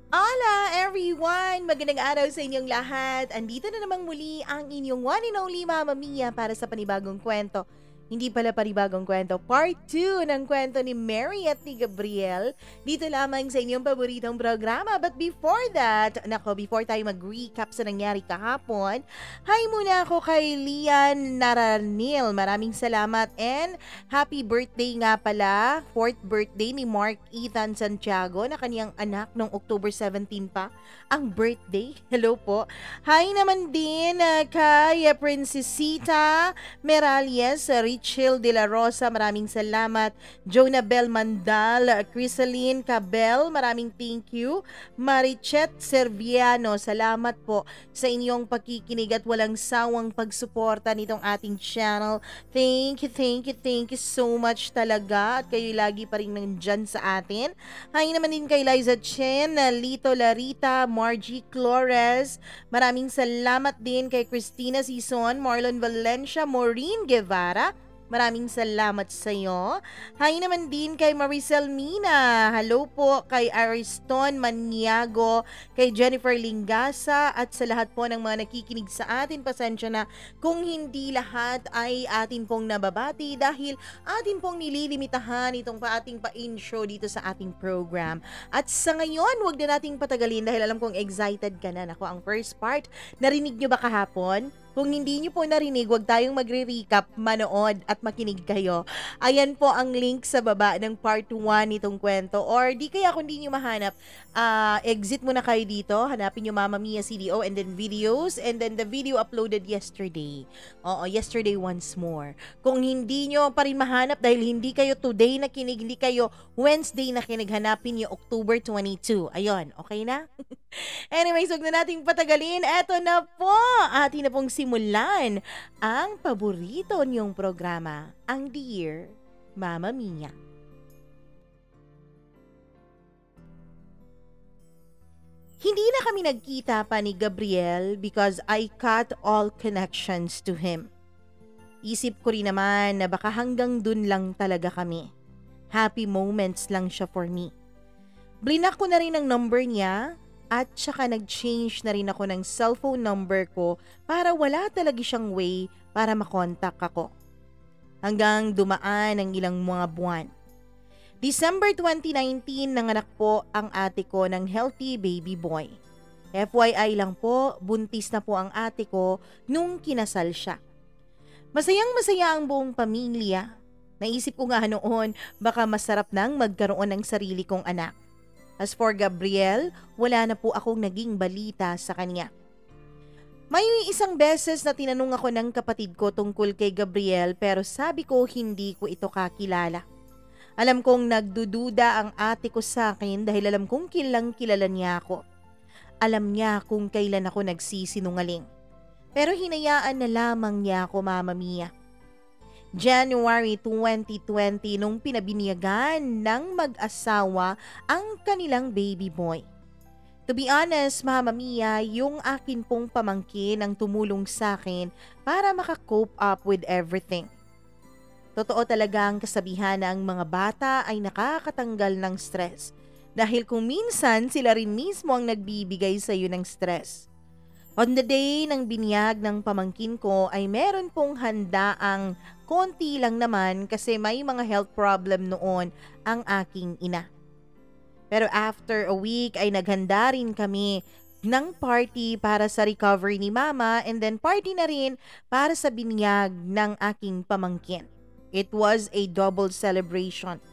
Hola everyone! Magandang araw sa inyong lahat. Andito na namang muli ang inyong one and only Mama Mia para sa panibagong kwento. Hindi pala panibagong kwento, part 2 ng kwento ni Mary at ni Gabriel. Dito lamang sa inyong paboritong programa. But before that, before tayo mag-recap sa nangyari kahapon, hi muna ako kay Lian Naranil. Maraming salamat and happy birthday nga pala, 4th birthday ni Mark Ethan Santiago na kaniyang anak noong October 17 pa ang birthday. Hello po. Hi naman din kay Princesita Meralies, Richel de la Rosa, maraming salamat. Jonabel Mandal, Crisaline Cabel, maraming thank you. Marichet Serviano, salamat po sa inyong pakikinig at walang sawang pagsuporta nitong ating channel. Thank you so much talaga at kayo lagi pa rin nandyan sa atin. Hi naman din kay Liza Chen, Lito Larita, Margie Flores, maraming salamat din kay Christina Sison, Marlon Valencia, Maureen Guevara. Maraming salamat sa iyo. Hi naman din kay Maricel Mina. Hello po kay Ariston Maniago, kay Jennifer Lingasa at sa lahat po ng mga nakikinig sa atin. Pasensya na kung hindi lahat ay atin pong nababati dahil atin pong nililimitahan itong ating pa-intro dito sa ating program. At sa ngayon, wag na nating patagalin dahil alam kong excited ka na. Ako, ang first part, narinig nyo ba kahapon? Kung hindi nyo po narinig, huwag tayong magre-recap, manood at makinig kayo. Ayan po ang link sa baba ng part 1 nitong kwento. Or di kaya kung di nyo mahanap, exit muna kayo dito. Hanapin nyo Mama Mia CDO and then videos. And then the video uploaded yesterday. Oo, yesterday once more. Kung hindi nyo pa rin mahanap dahil hindi kayo today nakinig, hindi kayo Wednesday nakinig, hanapin nyo October 22. Ayun, okay na? Anyways, huwag na nating patagalin. Eto na po, atin na pong simulan ang paborito niyong programa, ang Dear Mama Mia. Hindi na kami nagkita pa ni Gabriel because I cut all connections to him. Isip ko rin naman na baka hanggang dun lang talaga kami. Happy moments lang siya for me. Blinak ko na rin ang number niya. At saka nag-change na rin ako ng cellphone number ko para wala talaga siyang way para makontak ako. Hanggang dumaan ang ilang mga buwan. December 2019 nanganak po ang ate ko ng healthy baby boy. FYI lang po, buntis na po ang ate ko nung kinasal siya. Masayang masaya ang buong pamilya. Naisip ko nga noon baka masarap nang magkaroon ng sarili kong anak. As for Gabriel, wala na po akong naging balita sa kanya. May isang beses na tinanong ako ng kapatid ko tungkol kay Gabriel pero sabi ko hindi ko ito kakilala. Alam kong nagdududa ang ate ko sa akin dahil alam kong kilalang kilala niya ako. Alam niya kung kailan ako nagsisinungaling. Pero hinayaan na lamang niya ako, Mama Mia. January 2020 nung pinabinyagan ng mag-asawa ang kanilang baby boy. To be honest, Mama Mia, yung akin pong pamangkin ang tumulong sa akin para makakope up with everything. Totoo talaga ang kasabihan na ang mga bata ay nakakatanggal ng stress dahil kung minsan sila rin mismo ang nagbibigay sa iyo ng stress. On the day ng binyag ng pamangkin ko ay meron pong handaang konti lang naman kasi may mga health problem noon ang aking ina. Pero after a week ay naghanda rin kami ng party para sa recovery ni Mama and then party na rin para sa binyag ng aking pamangkin. It was a double celebration.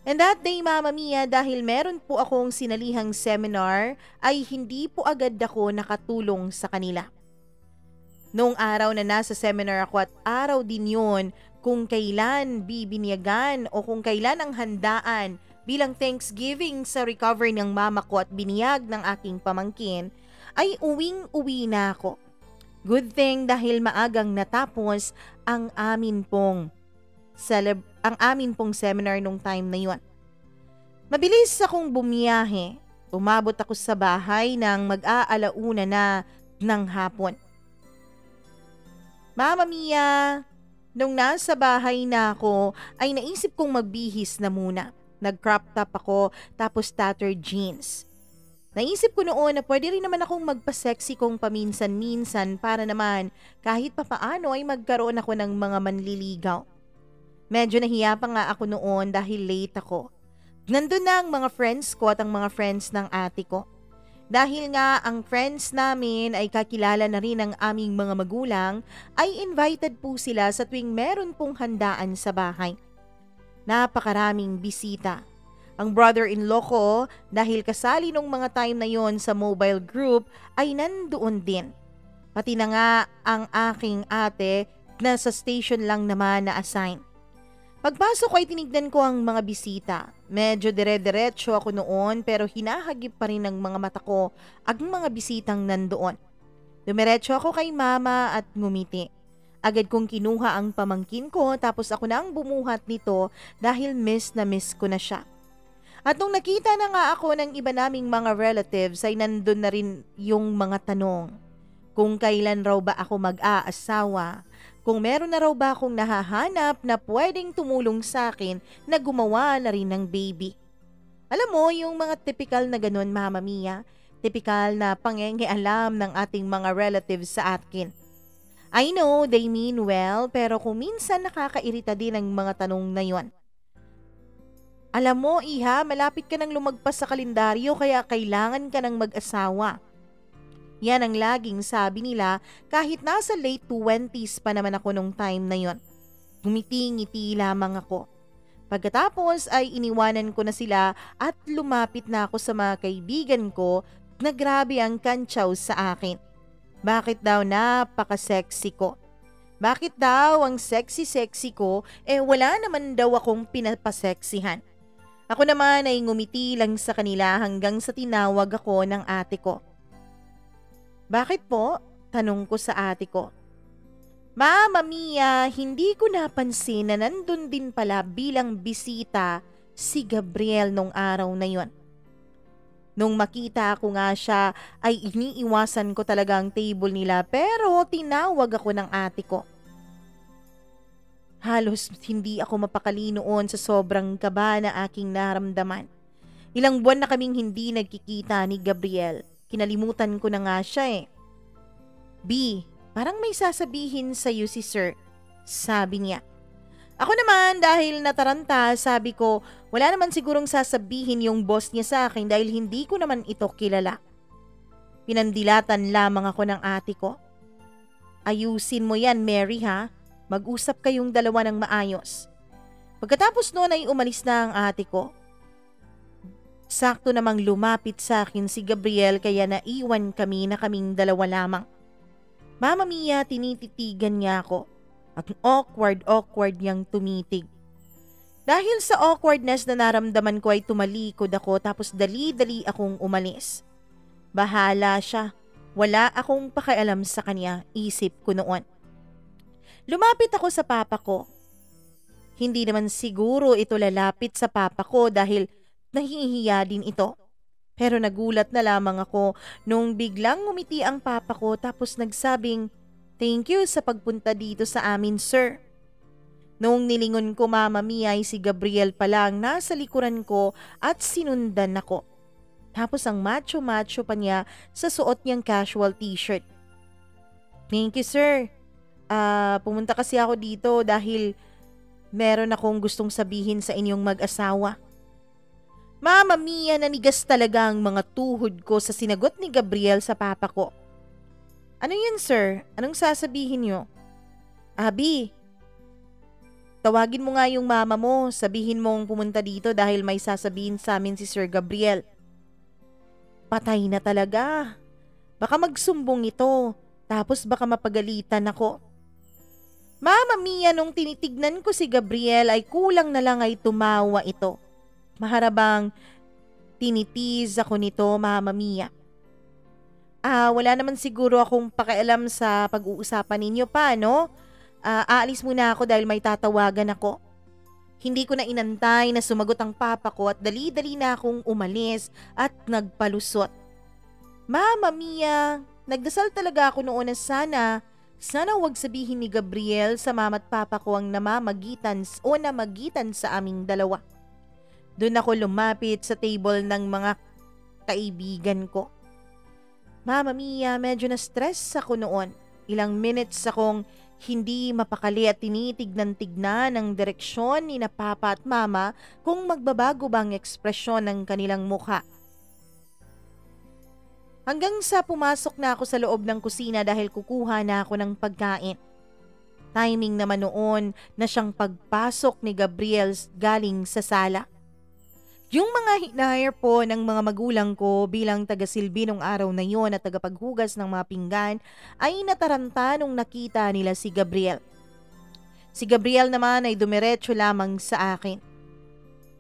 And that day, Mama Mia, dahil meron po akong sinalihang seminar, ay hindi po agad ako nakatulong sa kanila. Noong araw na nasa seminar ako at araw din yun kung kailan bibinyagan o kung kailan ang handaan bilang Thanksgiving sa recovery ng mama ko at biniyag ng aking pamangkin, ay uwing-uwi na ako. Good thing dahil maagang natapos ang amin pong seminar nung time na yun. Mabilis akong bumiyahe. Umabot ako sa bahay ng mag-aalauna na ng hapon. Mama Mia, nung nasa bahay na ako ay naisip kong magbihis na muna. Nag-crop top ako tapos tattered jeans. Naisip ko noon na pwede rin naman akong magpa-sexy kung paminsan-minsan para naman kahit papaano ay magkaroon ako ng mga manliligaw. Medyo nahiya pa nga ako noon dahil late ako. Nandun na ang mga friends ko at ang mga friends ng ate ko. Dahil nga ang friends namin ay kakilala na rin ng aming mga magulang, ay invited po sila sa tuwing meron pong handaan sa bahay. Napakaraming bisita. Ang brother-in-law ko, dahil kasali nung mga time na yon sa mobile group, ay nandoon din. Pati na nga ang aking ate na sa station lang naman na assign. Pagpasok ko ay tinignan ko ang mga bisita. Medyo dire-diretso ako noon pero hinahagip pa rin ng mga mata ko ang mga bisitang nandoon. Dumiretso ako kay mama at ngumiti. Agad kong kinuha ang pamangkin ko tapos ako na ang bumuhat nito dahil miss na miss ko na siya. At nung nakita na nga ako ng iba naming mga relatives ay nandun na rin yung mga tanong. Kung kailan raw ba ako mag-aasawa? Kung meron na raw ba akong nahahanap na pwedeng tumulong sa akin na gumawa na rin ng baby? Alam mo, yung mga typical na ganun, Mama Mia, typical na pangengialam ng ating mga relatives sa atin. I know they mean well, pero kung minsan nakakairita din ang mga tanong na yon. Alam mo, Iha, malapit ka nang lumagpas sa kalendaryo kaya kailangan ka nang mag-asawa. Yan ang laging sabi nila kahit nasa late 20s pa naman ako nung time na yon. Ngumiti-ngiti lamang ako. Pagkatapos ay iniwanan ko na sila at lumapit na ako sa mga kaibigan ko na grabe ang kantsaw sa akin. Bakit daw napaka-sexy ko? Bakit daw ang sexy-sexy ko wala naman daw akong pinapaseksihan? Ako naman ay ngumiti lang sa kanila hanggang sa tinawag ako ng ate ko. Bakit po? Tanong ko sa ate ko. Mama Mia, hindi ko napansin na nandun din pala bilang bisita si Gabriel nung araw na yon. Nung makita ko nga siya ay iniiwasan ko talaga ang table nila pero tinawag ako ng ate ko. Halos hindi ako mapakali noon sa sobrang kaba na aking naramdaman. Ilang buwan na kaming hindi nagkikita ni Gabriel. Kinalimutan ko na nga siya B, parang may sasabihin sa iyo si sir, sabi niya. Ako naman dahil nataranta, sabi ko, wala naman sigurong sasabihin yung boss niya sa akin dahil hindi ko naman ito kilala. Pinandilatan lamang ako ng ate ko. Ayusin mo yan, Mary ha? Mag-usap kayong dalawa ng maayos. Pagkatapos noon ay umalis na ang ate ko. Sakto namang lumapit sa akin si Gabriel kaya naiwan kami na kaming dalawa lamang. Mama Mia, tinititigan niya ako. At awkward niyang tumitig. Dahil sa awkwardness na naramdaman ko ay tumalikod ako tapos dali-dali akong umalis. Bahala siya. Wala akong pakialam sa kanya, isip ko noon. Lumapit ako sa papa ko. Hindi naman siguro ito lalapit sa papa ko dahil nahihiya din ito. Pero nagulat na lamang ako nung biglang ngumiti ang papa ko tapos nagsabing, "Thank you sa pagpunta dito sa amin, sir." Noong nilingon ko, Mama Mia, ay si Gabriel pa lang nasa likuran ko at sinundan ako. Tapos ang macho-macho pa niya sa suot niyang casual t-shirt. "Thank you, sir. Pumunta kasi ako dito dahil meron akong gustong sabihin sa inyong mag-asawa." Mama Mia, nanigas talaga ang mga tuhod ko sa sinagot ni Gabriel sa papa ko. "Ano yun, sir? Anong sasabihin niyo?" "Abi, tawagin mo nga yung mama mo, sabihin mong pumunta dito dahil may sasabihin sa amin si Sir Gabriel." Patay na talaga. Baka magsumbong ito, tapos baka mapagalitan ako. Mama Mia, nung tinitignan ko si Gabriel ay kulang na lang ay tumawa ito. Maharabang tinitiz ako nito, Mama Mia. Wala naman siguro akong pakialam sa pag-uusapan ninyo pa, no? Aalis muna ako dahil may tatawagan ako. Hindi ko na inantay na sumagot ang papa ko at dali-dali na akong umalis at nagpalusot. Mama Mia, nagdasal talaga ako noon na sana wag sabihin ni Gabriel sa mama at papa ko ang namagitan sa aming dalawa. Doon ako lumapit sa table ng mga kaibigan ko. Mama Mia, medyo na-stress ako noon. Ilang minutes akong hindi mapakali at tinitignan-tignan ang direksyon ni na Papa at Mama kung magbabago bang ekspresyon ng kanilang mukha. Hanggang sa pumasok na ako sa loob ng kusina dahil kukuha na ako ng pagkain. Timing naman noon na siyang pagpasok ni Gabriel galing sa sala. Yung mga hinire po ng mga magulang ko bilang taga-silbi nung araw na yon at tagapaghugas ng mga pinggan ay nataranta nung nakita nila si Gabriel. Si Gabriel naman ay dumiretso lamang sa akin.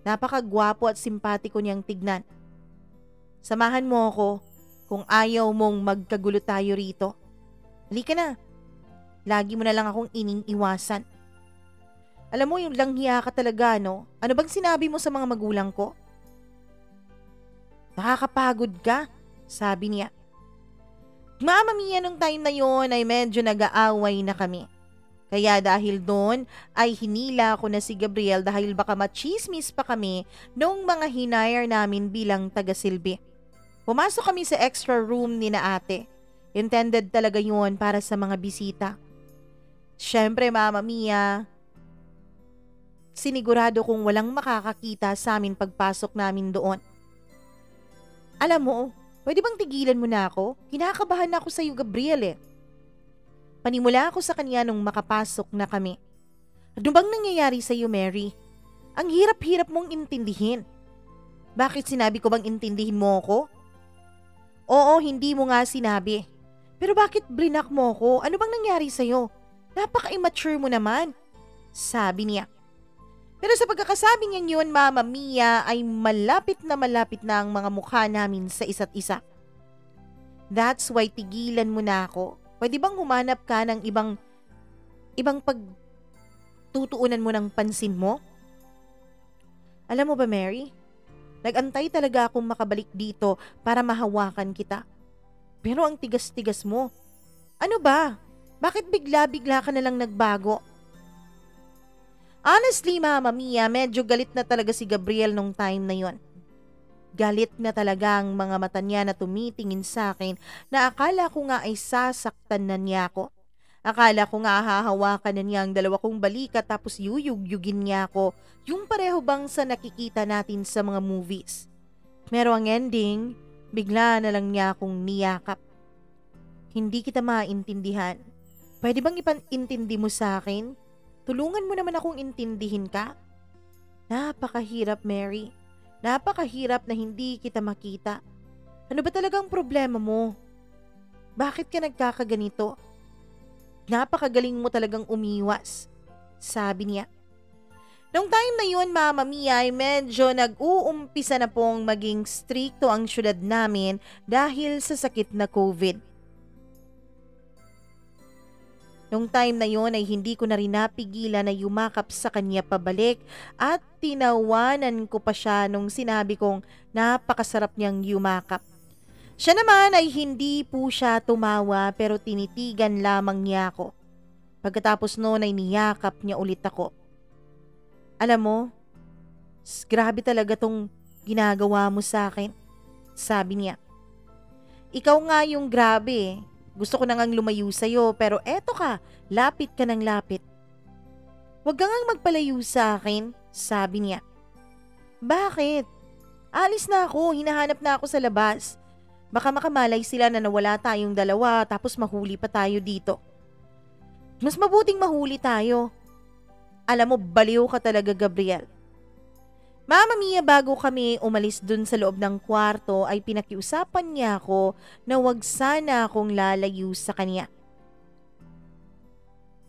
Napakagwapo at simpatiko niyang tignan. Samahan mo ako kung ayaw mong magkagulo tayo rito. Halika na. Lagi mo na lang akong iniiwasan. Alam mo, yung langhiya ka talaga, no? Ano bang sinabi mo sa mga magulang ko? Nakakapagod ka, sabi niya. Mama Mia, nung time na yon ay medyo nag-aaway na kami. Kaya dahil doon ay hinila ko na si Gabriel dahil baka machismis pa kami noong mga hinire namin bilang taga-silbi. Pumasok kami sa extra room ni na ate. Intended talaga yon para sa mga bisita. Siyempre, Mama Mia, sinigurado kong walang makakakita sa amin pagpasok namin doon. Alam mo, pwede bang tigilan mo na ako? Kinakabahan ako sa iyo, Gabriel eh. Panimula ako sa kanya nung makapasok na kami. Ano bang nangyayari sa iyo, Mary? Ang hirap-hirap mong intindihin. Bakit sinabi ko bang intindihin mo ako? Oo, hindi mo nga sinabi. Pero bakit blinak mo ko? Ano bang nangyari sa iyo? Napaka-immature mo naman, sabi niya. Pero sa pagkakasabi niya yun, Mama Mia, ay malapit na ang mga mukha namin sa isa't isa. That's why tigilan mo na ako. Pwede bang humanap ka ng ibang pagtutuunan mo ng pansin mo? Alam mo ba, Mary? Nag-antay talaga akong makabalik dito para mahawakan kita. Pero ang tigas-tigas mo. Ano ba? Bakit bigla-bigla ka na lang nagbago? Honestly, Mama Mia, medyo galit na talaga si Gabriel nung time na yon. Galit na talaga ang mga mata niya na tumitingin sa akin na akala ko nga ay sasaktan na niya ako. Akala ko nga hahawakan na niya ang dalawa kong balikat tapos yuyug-yugin niya ako, yung pareho bang sa nakikita natin sa mga movies. Pero ang ending, bigla na lang niya akong niyakap. Hindi kita maintindihan. Pwede bang ipantindi mo sa akin? Tulungan mo naman akong intindihin ka. Napakahirap, Mary. Napakahirap na hindi kita makita. Ano ba talagang problema mo? Bakit ka nagkakaganito? Napakagaling mo talagang umiwas, sabi niya. Noong time na yun, Mama Mia, ay medyo nag-uumpisa na pong maging stricto ang syudad namin dahil sa sakit na COVID. Noong time na yon ay hindi ko na rin napigilan na yumakap sa kanya pabalik at tinawanan ko pa siya nung sinabi kong napakasarap niyang yumakap. Siya naman ay hindi po siya tumawa pero tinitigan lamang niya ako. Pagkatapos noon ay niyakap niya ulit ako. Alam mo, grabe talaga tong ginagawa mo sa akin, sabi niya. Ikaw nga yung grabe eh. Gusto ko na ngang lumayo sa'yo pero eto ka, lapit ka ng lapit. Huwag ka ngang magpalayo sa akin, sabi niya. Bakit? Alis na ako, hinahanap na ako sa labas. Baka makamalay sila na nawala tayong dalawa tapos mahuli pa tayo dito. Mas mabuting mahuli tayo. Alam mo, baliw ka talaga, Gabriel. Mama Mia, bago kami umalis dun sa loob ng kwarto ay pinakiusapan niya ako na wag sana akong lalayo sa kanya.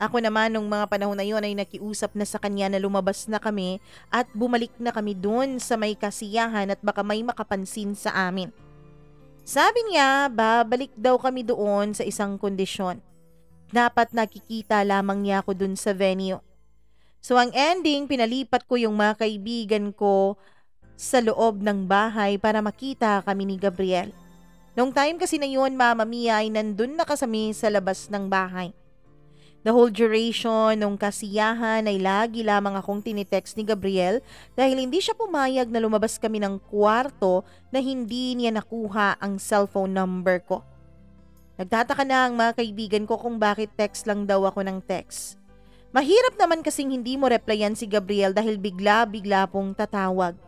Ako naman nung mga panahon na yun ay nakiusap na sa kanya na lumabas na kami at bumalik na kami dun sa may kasiyahan at baka may makapansin sa amin. Sabi niya, babalik daw kami doon sa isang kondisyon. Dapat nakikita lamang niya ako dun sa venue. So ang ending, pinalipat ko yung mga kaibigan ko sa loob ng bahay para makita kami ni Gabriel. Noong time kasi na yun, Mama Mia, ay nandun na kasami sa labas ng bahay. The whole duration nung kasiyahan ay lagi lamang akong tinitext ni Gabriel dahil hindi siya pumayag na lumabas kami ng kwarto na hindi niya nakuha ang cellphone number ko. Nagtataka na ang mga kaibigan ko kung bakit text lang daw ako ng text. Mahirap naman kasing hindi mo replyan si Gabriel dahil bigla-bigla pong tatawag.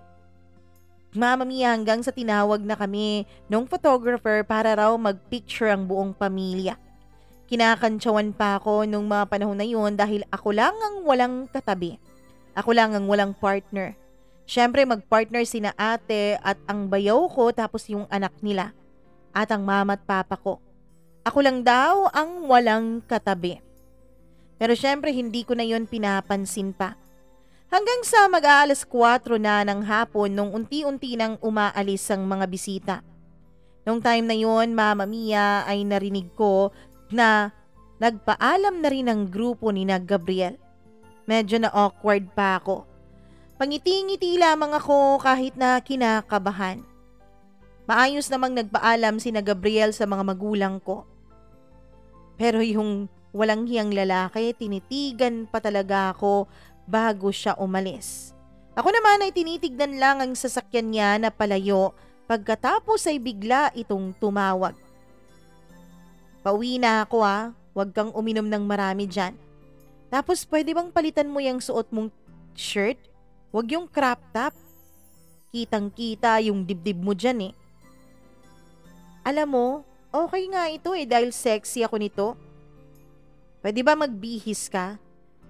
Mama Mia, hanggang sa tinawag na kami nung photographer para raw magpicture ang buong pamilya. Kinakantsawan pa ako nung mga panahon na yun dahil ako lang ang walang katabi. Ako lang ang walang partner. Siyempre magpartner sina ate at ang bayaw ko tapos yung anak nila. At ang mama at papa ko. Ako lang daw ang walang katabi. Pero siyempre hindi ko na yun pinapansin pa. Hanggang sa mag-aalas 4 na ng hapon nung unti-unti nang umaalis ang mga bisita. Nung time na yun, Mama Mia, ay narinig ko na nagpaalam na rin ang grupo ni Gabriel. Medyo na awkward pa ako. Pangiti-ngiti lamang ako kahit na kinakabahan. Maayos namang nagpaalam si Gabriel sa mga magulang ko. Pero yung walang hiyang lalaki, tinitigan pa talaga ako bago siya umalis. Ako naman ay tinitignan lang ang sasakyan niya na palayo pagkatapos ay bigla itong tumawag. Pauwi na ako huwag kang uminom ng marami dyan. Tapos pwede bang palitan mo yung suot mong shirt? Huwag yung crop top. Kitang-kita yung dibdib mo dyan eh. Alam mo, okay nga ito dahil sexy ako nito. Pwede ba magbihis ka?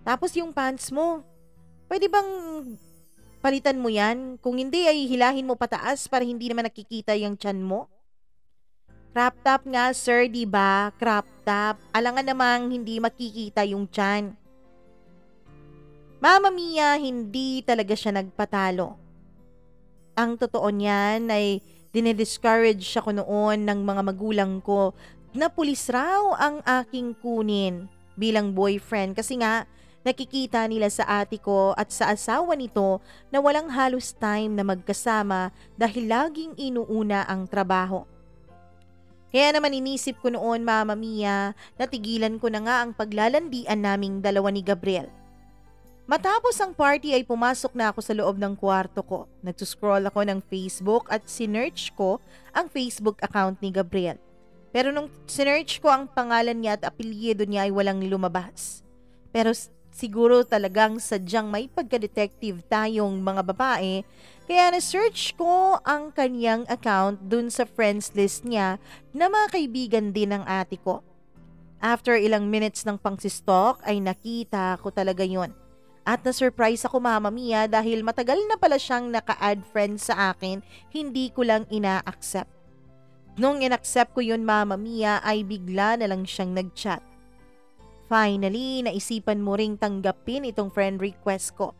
Tapos yung pants mo, pwede bang palitan mo yan? Kung hindi ay hilahin mo pataas para hindi naman nakikita yung tiyan mo. Crop top nga sir, diba? Crop top. Alangan namang hindi makikita yung tiyan. Mama Mia, hindi talaga siya nagpatalo. Ang totoo niyan ay dinidiscourage ako noon ng mga magulang ko na pulis raw ang aking kunin bilang boyfriend kasi nga nakikita nila sa ate ko at sa asawa nito na walang halos time na magkasama dahil laging inuuna ang trabaho. Kaya naman inisip ko noon, Mama Mia, natigilan ko na nga ang paglalandian naming dalawa ni Gabriel. Matapos ang party ay pumasok na ako sa loob ng kwarto ko. Nagsuscroll ako ng Facebook at sinearch ko ang Facebook account ni Gabriel. Pero nung sinearch ko ang pangalan niya at apelyido niya ay walang lumabas. Pero siguro talagang sadyang may pagka-detective tayong mga babae, kaya na-search ko ang kanyang account dun sa friends list niya na mga kaibigan din ng ate ko. After ilang minutes ng pangsistalk ay nakita ko talaga yon. At na-surprise ako, Mama Mia, dahil matagal na pala siyang naka-add friend sa akin, hindi ko lang ina-accept. Nung in-accept ko yun, Mama Mia, ay bigla na lang siyang nag-chat. Finally, naisipan mo ring tanggapin itong friend request ko.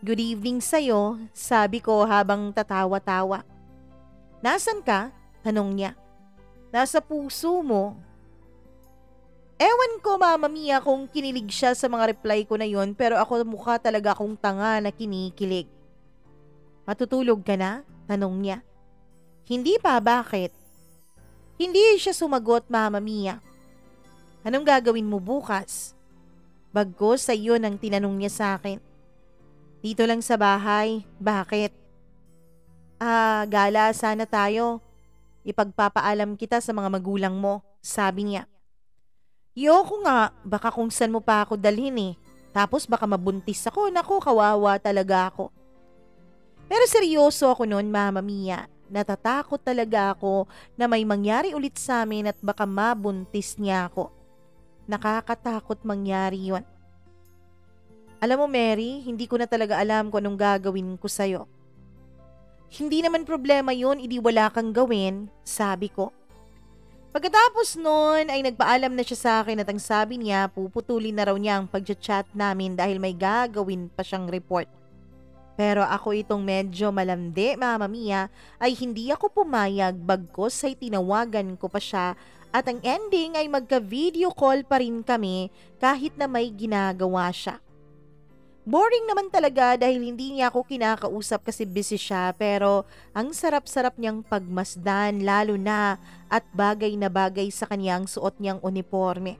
Good evening sa'yo, sabi ko habang tatawa-tawa. Nasaan ka? Tanong niya. Nasa puso mo. Ewan ko, Mama Mia, kung kinilig siya sa mga reply ko na yon, pero ako mukha talaga akong tanga na kinikilig. Matutulog ka na? Tanong niya. Hindi pa, bakit? Hindi siya sumagot, Mama Mia. Anong gagawin mo bukas? Bagos sa iyo nang tinanong niya sa akin. Dito lang sa bahay. Bakit? Gala sana tayo. Ipagpapaalam kita sa mga magulang mo, sabi niya. Yoko nga, baka kung saan mo pa ako dalhin eh. Tapos baka mabuntis ako, naku, kawawa talaga ako. Pero seryoso ako noon, Mama Mia. Natatakot talaga ako na may mangyari ulit sa amin at baka mabuntis niya ako. Nakakatakot mangyari yon. Alam mo, Mary, hindi ko na talaga alam kung anong gagawin ko sa'yo. Hindi naman problema yon, idi wala kang gawin, sabi ko. Pagkatapos noon ay nagpaalam na siya sa akin at ang sabi niya puputulin na raw niya ang pag-chat namin dahil may gagawin pa siyang report. Pero ako itong medyo malandi, Mama Mia, ay hindi ako pumayag bagkos ay tinawagan ko pa siya at ang ending ay magka-video call pa rin kami kahit na may ginagawa siya. Boring naman talaga dahil hindi niya ako kinakausap kasi busy siya pero ang sarap-sarap niyang pagmasdan lalo na at bagay na bagay sa kanyang suot niyang uniforme.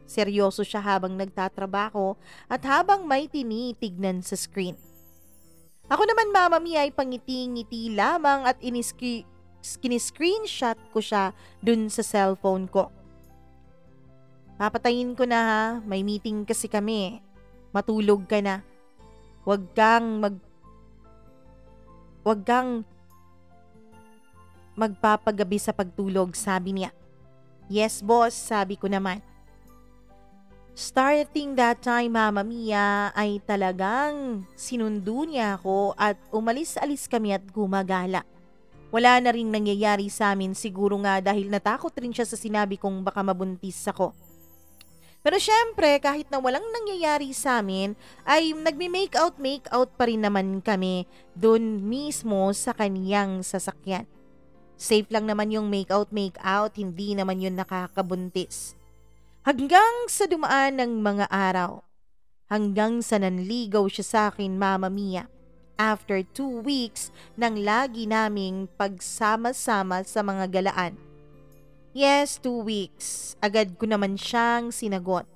Seryoso siya habang nagtatrabaho at habang may tinitignan sa screen. Ako naman Mama Mia ay pangiti-ngiti lamang at screenshot ko siya dun sa cellphone ko. Papatayin ko na ha, may meeting kasi kami. Matulog ka na. Huwag kang magpapagabi sa pagtulog, sabi niya. Yes boss, sabi ko naman. Starting that time Mama Mia ay talagang sinundo niya ako at umalis-alis kami at gumagala. Wala na ring nangyayari sa amin, siguro nga dahil natakot rin siya sa sinabi kong baka mabuntis ako. Pero syempre kahit na walang nangyayari sa amin ay nagme-make out pa rin naman kami dun mismo sa kaniyang sasakyan. Safe lang naman yung make out, hindi naman yun nakakabuntis. Hanggang sa dumaan ng mga araw, hanggang sa nanligaw siya sa akin Mama Mia. After 2 weeks nang lagi naming pagsama-sama sa mga galaan. Yes, 2 weeks. Agad ko naman siyang sinagot.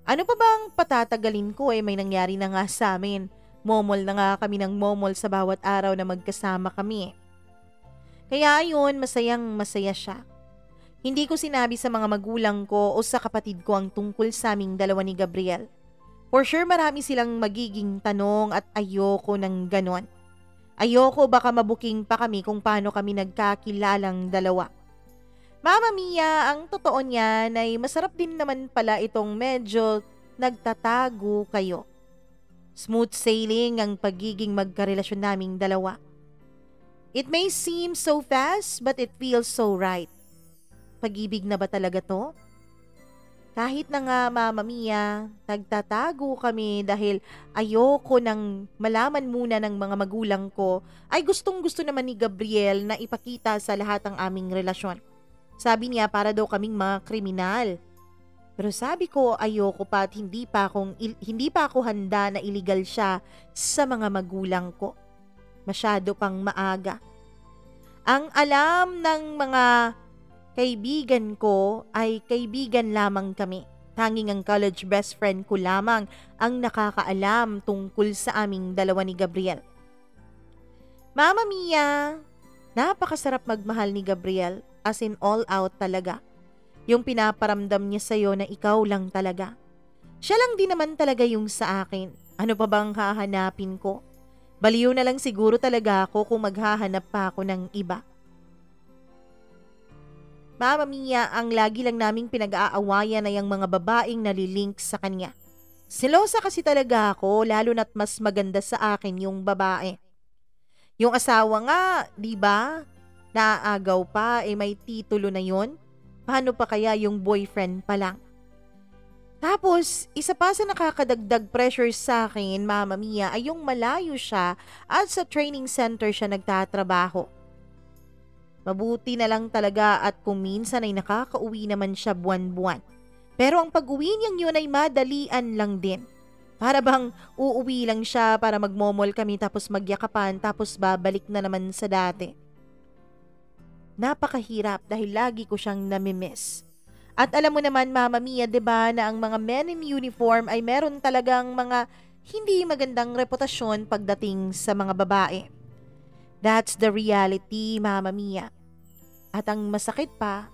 Ano pa bang patatagalin ko may nangyari na nga sa amin. Momol na nga kami ng momol sa bawat araw na magkasama kami. Kaya ayun, masayang-masaya siya. Hindi ko sinabi sa mga magulang ko o sa kapatid ko ang tungkol sa aming dalawa ni Gabriel. For sure marami silang magiging tanong at ayoko ng ganon. Ayoko baka mabuking pa kami kung paano kami nagkakilalang dalawa. Mama Mia, ang totoo niyan ay masarap din naman pala itong medyo nagtatago kayo. Smooth sailing ang pagiging magkarelasyon naming dalawa. It may seem so fast but it feels so right. Pag-ibig na ba talaga to? Kahit na nga Mama Mia, nagtatago kami dahil ayoko nang malaman muna ng mga magulang ko ay gustong-gusto naman ni Gabriel na ipakita sa lahat ang aming relasyon. Sabi niya para daw kaming mga kriminal. Pero sabi ko ayoko pa at hindi pa ako handa na iligal siya sa mga magulang ko. Masyado pang maaga. Ang alam ng mga kaibigan ko ay kaibigan lamang kami. Tanging ang college best friend ko lamang ang nakakaalam tungkol sa aming dalawa ni Gabriel. Mama Mia, napakasarap magmahal ni Gabriel, as in all out talaga. Yung pinaparamdam niya sa'yo na ikaw lang talaga. Siya lang din naman talaga yung sa akin. Ano pa bang hahanapin ko? Baliw na lang siguro talaga ako kung maghahanap pa ako ng iba. Mama Mia, ang lagi lang naming pinag-aawayan ay ang mga babaeng nalilink sa kanya. Selosa kasi talaga ako, lalo na't mas maganda sa akin yung babae. Yung asawa nga, di ba? Naaagaw pa, may titulo na yon. Paano pa kaya yung boyfriend pa lang? Tapos, isa pa sa nakakadagdag pressure sa akin, Mama Mia, ay yung malayo siya at sa training center siya nagtatrabaho. Mabuti na lang talaga at kung minsan ay nakakauwi naman siya buwan-buwan. Pero ang pag-uwi niyang yun ay madalian lang din. Para bang uuwi lang siya para magmomol kami tapos magyakapan tapos babalik na naman sa dati. Napakahirap dahil lagi ko siyang namimiss. At alam mo naman Mama Mia, 'di ba, na ang mga men in uniform ay meron talagang mga hindi magandang reputasyon pagdating sa mga babae. That's the reality, Mama Mia. At ang masakit pa,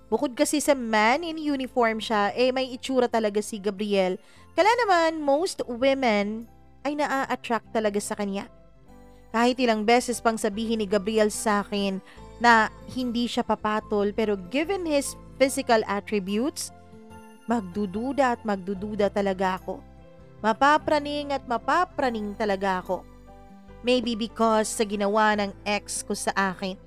bukod kasi sa man in uniform siya, may itsura talaga si Gabriel. Kala naman most women ay naa-attract talaga sa kanya. Kahit ilang beses pang sabihin ni Gabriel sa akin na hindi siya papatol, pero given his physical attributes, magdududa talaga ako. Mapapraning talaga ako. Maybe because sa ginawa ng ex ko sa akin.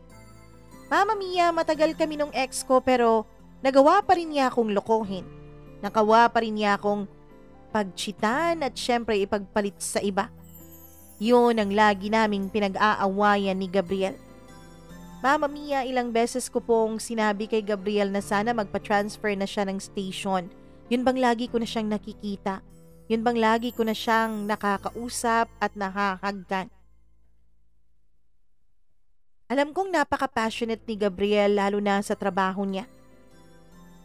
Mama Mia, matagal kami nung ex ko pero nagawa pa rin niya akong lokohin. Nakawa pa rin niya akong pagchitan at syempre ipagpalit sa iba. Yun ang lagi naming pinag-aawayan ni Gabriel. Mama Mia, ilang beses ko pong sinabi kay Gabriel na sana magpa-transfer na siya ng station. Yun bang lagi ko na siyang nakikita? Yun bang lagi ko na siyang nakakausap at nakakagdan? Alam kong napaka-passionate ni Gabriel lalo na sa trabaho niya.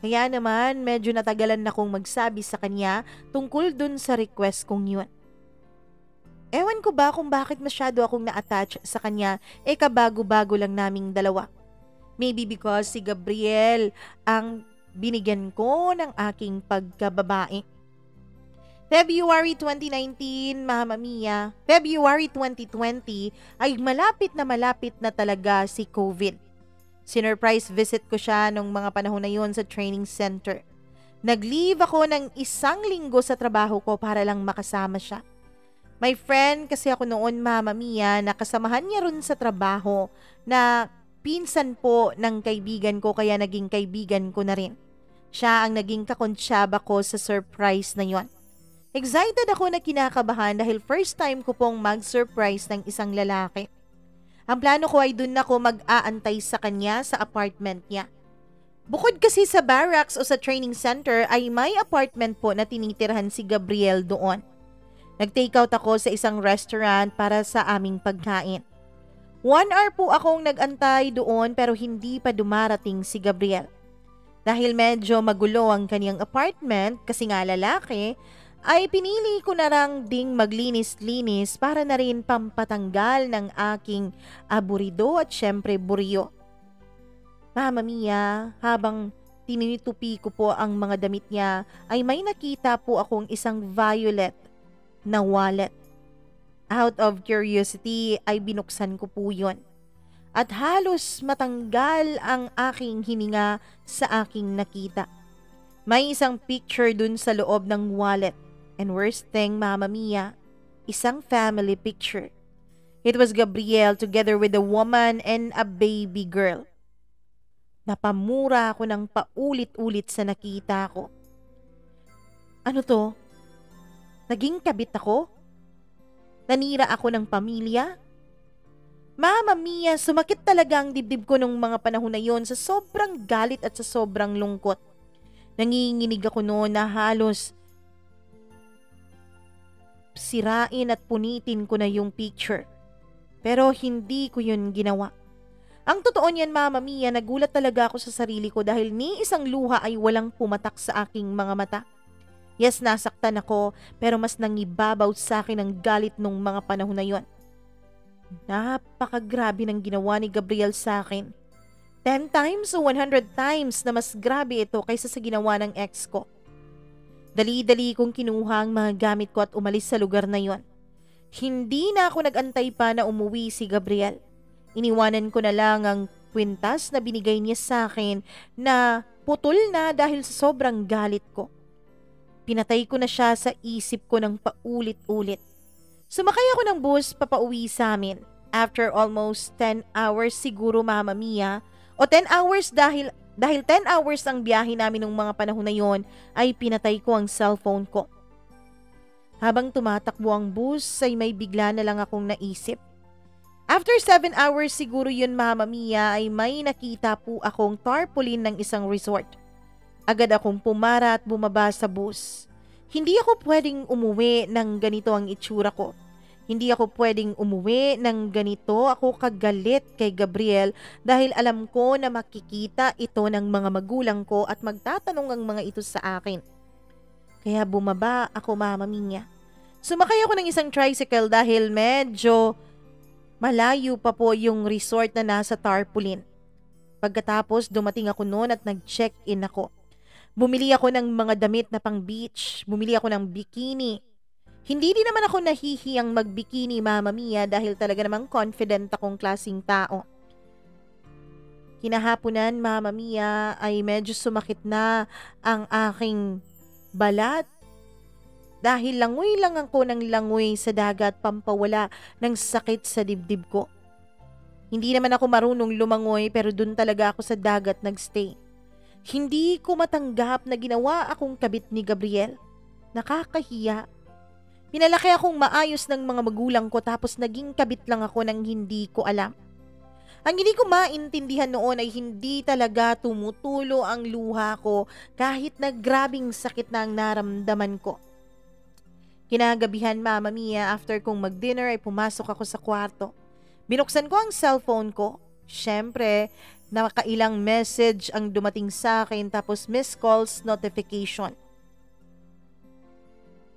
Kaya naman medyo natagalan na kong magsabi sa kanya tungkol dun sa request kong yun. Ewan ko ba kung bakit masyado akong na-attach sa kanya kabago-bago lang naming dalawa. Maybe because si Gabriel ang binigyan ko ng aking pagkababae. February 2019, Mama Mia, February 2020 ay malapit na talaga si COVID. Sinurprise visit ko siya nung mga panahon na yun sa training center. Nag-leave ako ng 1 linggo sa trabaho ko para lang makasama siya. My friend kasi ako noon, Mama Mia, nakasamahan niya rin sa trabaho na pinsan po ng kaibigan ko kaya naging kaibigan ko na rin. Siya ang naging kakonsyaba ko sa surprise na yon. Excited ako na kinakabahan dahil first time ko pong mag-surprise ng isang lalaki. Ang plano ko ay dun ako mag-aantay sa kanya sa apartment niya. Bukod kasi sa barracks o sa training center ay may apartment po na tinitirhan si Gabriel doon. Nag-takeout ako sa isang restaurant para sa aming pagkain. 1 hour po akong nag-antay doon pero hindi pa dumarating si Gabriel. Dahil medyo magulo ang kaniyang apartment kasi nga lalaki, ay pinili ko na lang ding maglinis-linis para na rin pampatanggal ng aking aburido at syempre buryo. Mama Mia, habang tinitupi ko po ang mga damit niya ay may nakita po akong isang violet na wallet. Out of curiosity ay binuksan ko po yun. At halos matanggal ang aking hininga sa aking nakita. May isang picture dun sa loob ng wallet. And worst thing, Mama Mia, isang family picture. It was Gabriel together with a woman and a baby girl. Napamura ako ng paulit-ulit sa nakita ko. Ano to? Naging kabit ako? Nanira ako ng pamilya? Mama Mia, sumakit talaga ang dibdib ko nung mga panahon na yon sa sobrang galit at sa sobrang lungkot. Nanginginig ako noon na halos sirain at punitin ko na yung picture. Pero hindi ko yun ginawa. Ang totoo niyan, Mama Mia, nagulat talaga ako sa sarili ko dahil ni isang luha ay walang pumatak sa aking mga mata. Yes, nasaktan ako pero mas nangibabaw sa akin ang galit nung mga panahon na yon. Napakagrabe ng ginawa ni Gabriel sa akin. 10 times o 100 times na mas grabe ito kaysa sa ginawa ng ex ko. Dali-dali kong kinuha ang mga gamit ko at umalis sa lugar na yon. Hindi na ako nag-antay pa na umuwi si Gabriel. Iniwanan ko na lang ang kwintas na binigay niya sa akin na putol na dahil sa sobrang galit ko. Pinatay ko na siya sa isip ko ng paulit-ulit. Sumakay ako ng bus papauwi sa amin. After almost 10 hours siguro, Mama Mia, o 10 hours dahil 10 hours ang biyahe namin nung mga panahon na yon, ay pinatay ko ang cellphone ko. Habang tumatakbo ang bus ay may bigla na lang akong naisip. After 7 hours siguro yun, Mama Mia, ay may nakita po akong tarpaulin ng isang resort. Agad akong pumara at bumaba sa bus. Hindi ako pwedeng umuwi ng ganito ang itsura ko. Hindi ako pwedeng umuwi ng ganito ako kagalit kay Gabriel dahil alam ko na makikita ito ng mga magulang ko at magtatanong ang mga ito sa akin. Kaya bumaba ako, Mama Mia. Sumakay ako ng isang tricycle dahil medyo malayo pa po yung resort na nasa tarpaulin. Pagkatapos dumating ako noon at nag-check-in ako. Bumili ako ng mga damit na pang beach. Bumili ako ng bikini. Hindi din naman ako nahihiyang mag-bikini, Mama Mia, dahil talaga namang confident akong klaseng tao. Kinahaponan, Mama Mia, ay medyo sumakit na ang aking balat. Dahil langoy lang ako ng langoy sa dagat pampawala ng sakit sa dibdib ko. Hindi naman ako marunong lumangoy pero dun talaga ako sa dagat nagstay. Hindi ko matanggap na ginawa akong kabit ni Gabriel. Nakakahiya. Pinalaki akong maayos ng mga magulang ko tapos naging kabit lang ako ng hindi ko alam. Ang hindi ko maintindihan noon ay hindi talaga tumutulo ang luha ko kahit na grabing sakit na ang naramdaman ko. Kinagabihan, Mama Mia, after kong mag-dinner ay pumasok ako sa kwarto. Binuksan ko ang cellphone ko. Siyempre, nakailang message ang dumating sa akin tapos missed calls notification.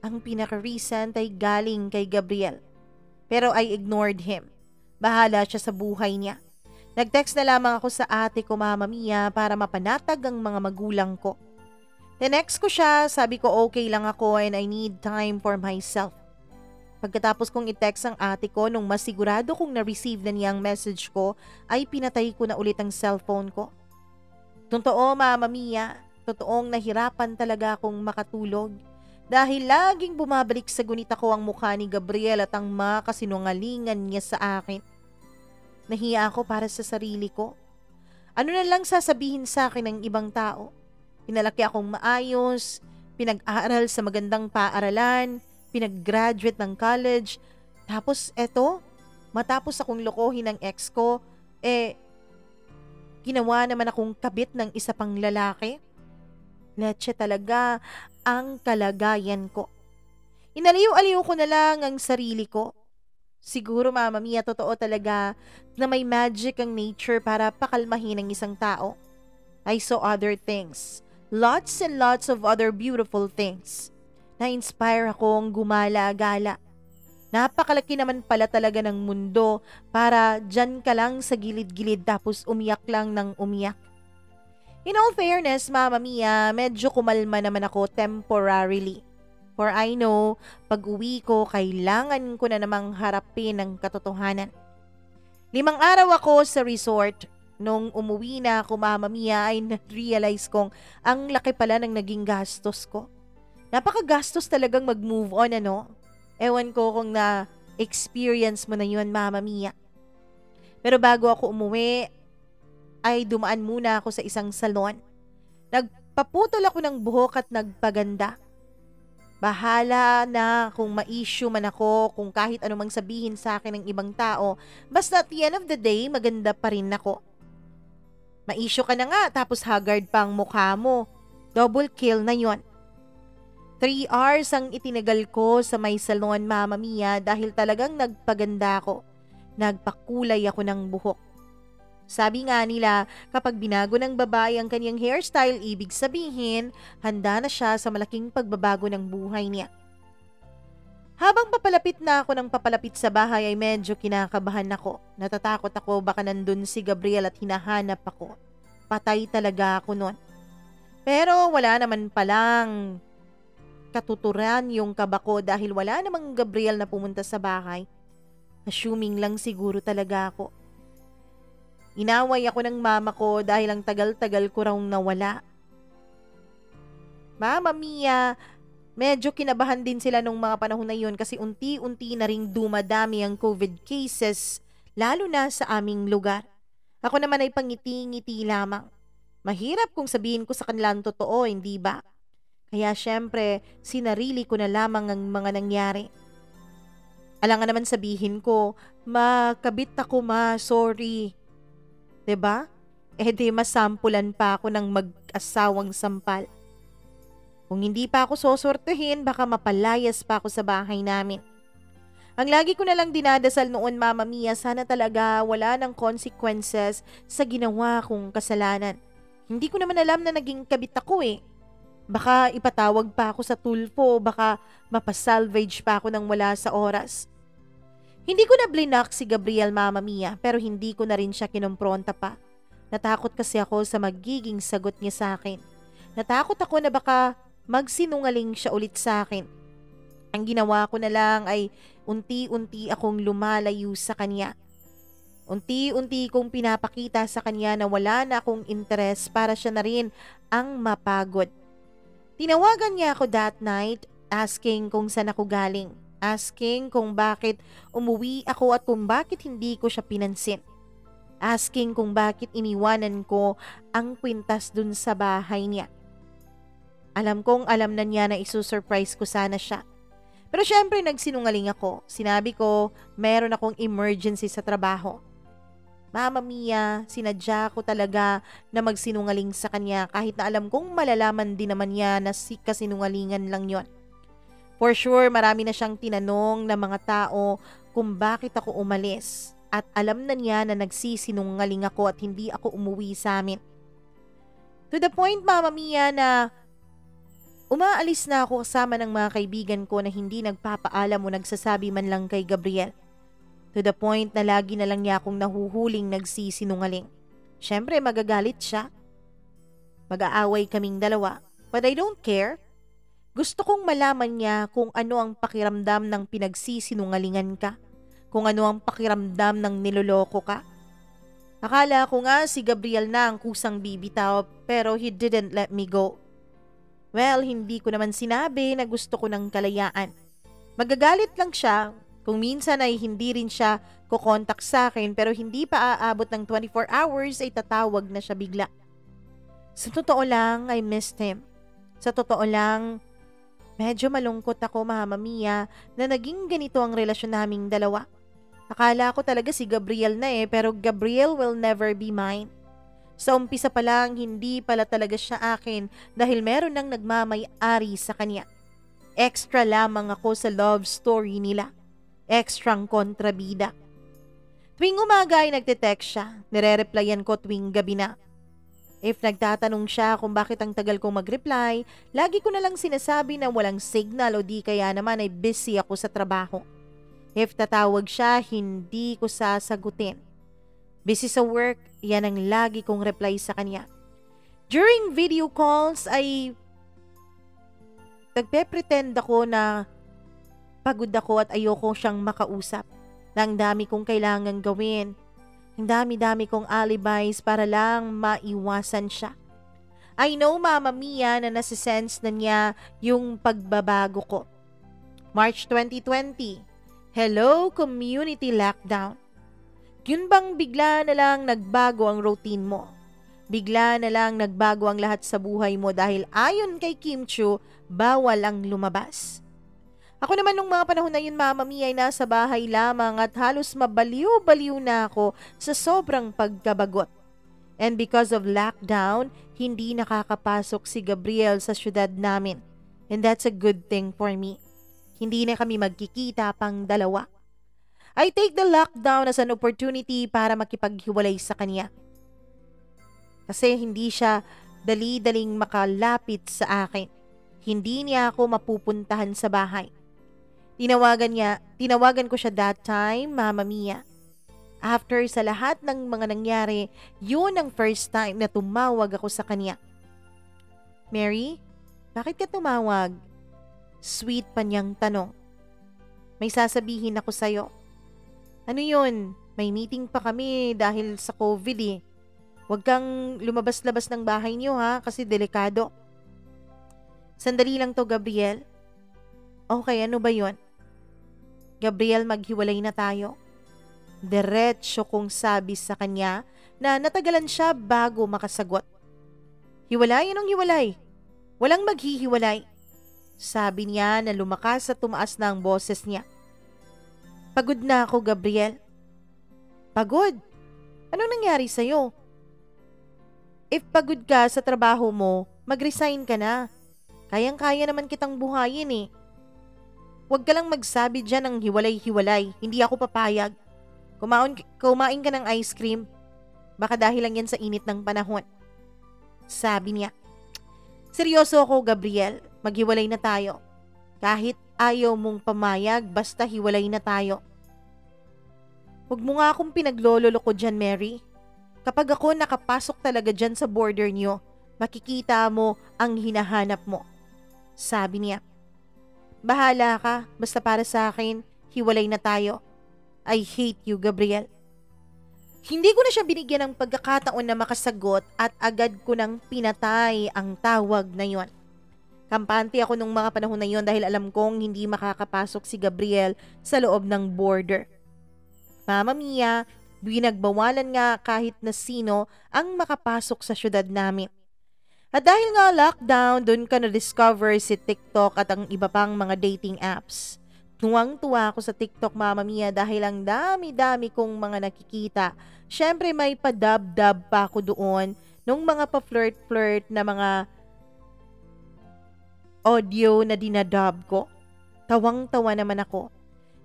Ang pinaka-recent ay galing kay Gabriel. Pero I ignored him. Bahala siya sa buhay niya. Nag-text na lamang ako sa ate ko, Mama Mia, para mapanatag ang mga magulang ko. Tinext ko siya, sabi ko okay lang ako and I need time for myself. Pagkatapos kong i-text ang ate ko, nung masigurado kong na-receive na niya ang message ko, ay pinatay ko na ulit ang cellphone ko. Totoo, Mama Mia, totoong nahirapan talaga akong makatulog dahil laging bumabalik sa gunita ko ang mukha ni Gabriel at ang mga kasinungalingan niya sa akin. Nahiya ako para sa sarili ko. Ano na lang sasabihin sa akin ng ibang tao? Pinalaki akong maayos, pinag-aaral sa magandang paaralan, pinag-graduate ng college, tapos eto, matapos akong lokohin ng ex ko, ginawa naman akong kabit ng isa pang lalaki. Leche talaga ang kalagayan ko. Inaliw-aliw ko na lang ang sarili ko. Siguro, Mama Mia, totoo talaga na may magic ang nature para pakalmahin ang isang tao. I saw other things. Lots and lots of other beautiful things. Na-inspire akong gumala-gala. Napakalaki naman pala talaga ng mundo para dyan ka lang sa gilid-gilid tapos umiyak lang ng umiyak. In all fairness, Mama Mia, medyo kumalma naman ako temporarily. For I know, pag-uwi ko, kailangan ko na namang harapin ang katotohanan. 5 araw ako sa resort. Nung umuwi na ako, Mama Mia, ay na-realize kong ang laki pala ng naging gastos ko. Napakagastos talagang mag-move on, ano? Ewan ko kung na-experience mo na yun, Mama Mia. Pero bago ako umuwi, ay dumaan muna ako sa isang salon. Nagpaputol ako ng buhok at nagpaganda. Bahala na kung ma-issue man ako, kung kahit anumang sabihin sa akin ng ibang tao, basta at the end of the day, maganda pa rin ako. Ma-issue ka na nga, tapos haggard pa ang mukha mo. Double kill na yon. 3 hours ang itinagal ko sa may salon, Mama Mia, dahil talagang nagpaganda ako. Nagpakulay ako ng buhok. Sabi nga nila, kapag binago ng babae ang kanyang hairstyle, ibig sabihin, handa na siya sa malaking pagbabago ng buhay niya. Habang papalapit na ako ng papalapit sa bahay ay medyo kinakabahan ako. Natatakot ako baka nandun si Gabriel at hinahanap ako. Patay talaga ako nun. Pero wala naman palang katuturan yung kaba ko dahil wala namang Gabriel na pumunta sa bahay. Assuming lang siguro talaga ako. Inaway ako ng mama ko dahil ang tagal-tagal ko raw nawala. Mama Mia, medyo kinabahan din sila nung mga panahon na yun kasi unti-unti na ring dumadami ang COVID cases, lalo na sa aming lugar. Ako naman ay pangiti-ngiti lamang. Mahirap kung sabihin ko sa kanila ang totoo, hindi ba? Kaya syempre, sinarili ko na lamang ang mga nangyari. Alangan naman sabihin ko, makabit ako ma, sorry. 'Di ba? Di masampulan pa ako ng mag-asawang sampal. Kung hindi pa ako sosortehin, baka mapalayas pa ako sa bahay namin. Ang lagi ko na lang dinadasal noon, Mama Mia, sana talaga wala ng consequences sa ginawa kong kasalanan. Hindi ko naman alam na naging kabit ako eh. Baka ipatawag pa ako sa tulfo, baka mapasalvage pa ako nang wala sa oras. Hindi ko na blinak si Gabriel, Mama Mia, pero hindi ko na rin siya kinompronta pa. Natakot kasi ako sa magiging sagot niya sa akin. Natakot ako na baka magsinungaling siya ulit sa akin. Ang ginawa ko na lang ay unti-unti akong lumalayo sa kanya. Unti-unti kong pinapakita sa kanya na wala na akong interes para siya na rin ang mapagod. Tinawagan niya ako that night, asking kung saan ako galing. Asking kung bakit umuwi ako at kung bakit hindi ko siya pinansin. Asking kung bakit iniwanan ko ang kwintas dun sa bahay niya. Alam kong alam na niya na isusurprise ko sana siya. Pero syempre nagsinungaling ako. Sinabi ko meron akong emergency sa trabaho. Mama Mia, sinadya ko talaga na magsinungaling sa kanya kahit na alam kong malalaman din naman niya na si kasinungalingan lang yon. For sure, marami na siyang tinanong na mga tao kung bakit ako umalis. at alam na niya na nagsisinungaling ako at hindi ako umuwi sa amin. To the point, Mama Mia, na umaalis na ako kasama ng mga kaibigan ko na hindi nagpapaalam o nagsasabi man lang kay Gabriel. To the point na lagi na lang niya akong nahuhuling nagsisinungaling. Syempre magagalit siya. Mag-aaway kaming dalawa. But I don't care. Gusto kong malaman niya kung ano ang pakiramdam ng pinagsisinungalingan ka. Kung ano ang pakiramdam ng niloloko ka. Akala ko nga si Gabriel na ang kusang bibitaw pero he didn't let me go. Well, hindi ko naman sinabi na gusto ko ng kalayaan. Magagalit lang siya kung minsan ay hindi rin siya kukontak sa akin pero hindi pa aabot ng 24 hours ay tatawag na siya bigla. Sa totoo lang, I missed him. Sa totoo lang, medyo malungkot ako, Mama Mia, na naging ganito ang relasyon naming dalawa. Akala ko talaga si Gabriel na pero Gabriel will never be mine. Sa umpisa pa lang, hindi pala talaga siya akin dahil meron nang nagmamay-ari sa kanya. Extra lamang ako sa love story nila. Extrang kontrabida. Tuwing umaga ay nagte-text siya, nire-replyan ko tuwing gabi na. If nagtatanong siya kung bakit ang tagal kong mag-reply, lagi ko na lang sinasabi na walang signal o di kaya naman ay busy ako sa trabaho. If tatawag siya, hindi ko sasagutin. Busy sa work, yan ang lagi kong reply sa kanya. During video calls ay nagpe-pretend ako na pagod ako at ayoko siyang makausap. Na ang dami kong kailangan gawin. Ang dami-dami kong alibis para lang maiwasan siya. I know, Mama Mia, na nasisense na niya yung pagbabago ko. March 2020. Hello, community lockdown. Yun bang bigla na lang nagbago ang routine mo? Bigla na lang nagbago ang lahat sa buhay mo dahil ayon kay Kim Chiu, bawal ang lumabas. Ako naman nung mga panahon na yun, Mama Mia, ay nasa bahay lamang at halos mabaliw-baliw na ako sa sobrang pagkabagot. And because of lockdown, hindi nakakapasok si Gabriel sa syudad namin. And that's a good thing for me. Hindi na kami magkikita pang dalawa. I take the lockdown as an opportunity para makipaghiwalay sa kanya. Kasi hindi siya dali-daling makalapit sa akin. Hindi niya ako mapupuntahan sa bahay. Tinawagan ko siya that time, Mama Mia. After sa lahat ng mga nangyari, yun ang first time na tumawag ako sa kanya. Mary, bakit ka tumawag? Sweet pa niyang tanong. May sasabihin ako sa'yo. Ano yun? May meeting pa kami dahil sa COVID eh. Huwag kang lumabas-labas ng bahay niyo ha, kasi delikado. Sandali lang to, Gabriel. Okay, ano ba yun? Gabriel, maghiwalay na tayo. Diretso kong sabi sa kanya na natagalan siya bago makasagot. Hiwalay? Anong hiwalay? Walang maghihiwalay. Sabi niya na lumakas at tumaas na ang boses niya. Pagod na ako, Gabriel. Pagod? Anong nangyari sa'yo? If pagod ka sa trabaho mo, mag-resign ka na. Kayang-kaya naman kitang buhayin eh. Huwag ka lang magsabi dyan ng hiwalay-hiwalay. Hindi ako papayag. Kumain ka ng ice cream. Baka dahil lang yan sa init ng panahon. Sabi niya. Seryoso ako, Gabriel. Maghiwalay na tayo. Kahit ayaw mong pamayag, basta hiwalay na tayo. Huwag mo nga akong pinaglololo ko dyan, Mary. Kapag ako nakapasok talaga dyan sa border niyo, makikita mo ang hinahanap mo. Sabi niya. Bahala ka, basta para sa akin, hiwalay na tayo. I hate you, Gabriel. Hindi ko na siya binigyan ng pagkakataon na makasagot at agad ko nang pinatay ang tawag na yon. Kampante ako nung mga panahon na yon dahil alam kong hindi makakapasok si Gabriel sa loob ng border. Mama Mia, binagbawalan nga kahit na sino ang makapasok sa syudad namin. At dahil nga lockdown, dun ka na-discover si TikTok at ang iba pang mga dating apps. Tuwang-tuwa ako sa TikTok, Mama Mia, dahil ang dami-dami kong mga nakikita. Syempre may pa-dub-dub pa ako doon nung mga pa-flirt-flirt na mga audio na dinadub ko. Tawang-tawa naman ako.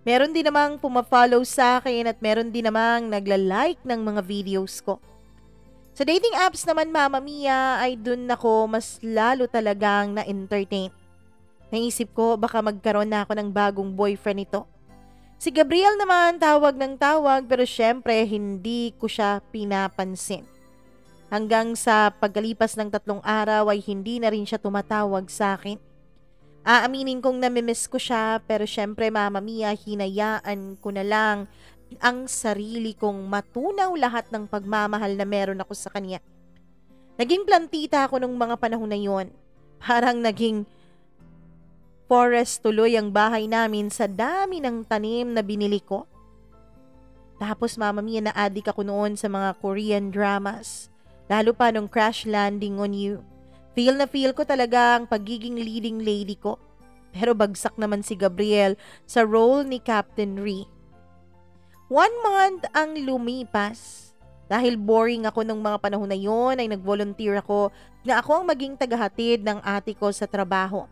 Meron din namang pumafollow sa akin at meron din namang nagla-like ng mga videos ko. Sa dating apps naman, Mama Mia, ay dun ako mas lalo talagang na-entertain. Naisip ko baka magkaroon na ako ng bagong boyfriend nito. Si Gabriel naman tawag ng tawag pero syempre hindi ko siya pinapansin. Hanggang sa pagkalipas ng 3 araw ay hindi na rin siya tumatawag sa akin. Aaminin kong namimiss ko siya pero syempre, Mama Mia, hinayaan ko na lang ang sarili kong matunaw lahat ng pagmamahal na meron ako sa kanya. Naging plantita ako nung mga panahon na yon. Parang naging forest tuloy ang bahay namin sa dami ng tanim na binili ko. Tapos, Mama Mia, na-addict ako noon sa mga Korean dramas. Lalo pa nung Crash Landing on You. Feel na feel ko talaga ang pagiging leading lady ko. Pero bagsak naman si Gabriel sa role ni Captain Rhee. 1 month ang lumipas. Dahil boring ako nung mga panahon na yon ay nag-volunteer ako na ako ang maging tagahatid ng ate ko sa trabaho.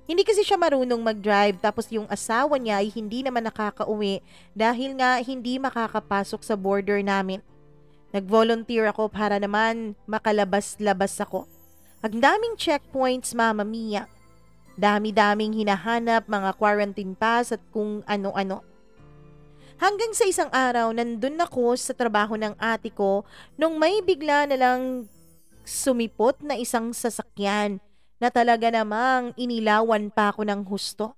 Hindi kasi siya marunong mag-drive tapos yung asawa niya ay hindi naman nakakauwi dahil nga hindi makakapasok sa border namin. Nag-volunteer ako para naman makalabas-labas ako. Ang daming checkpoints, Mama Mia. Dami-daming hinahanap, mga quarantine pass at kung ano-ano. Hanggang sa isang araw, nandun ako sa trabaho ng ate ko nung may bigla na lang sumipot na isang sasakyan na talaga namang inilawan pa ako ng husto.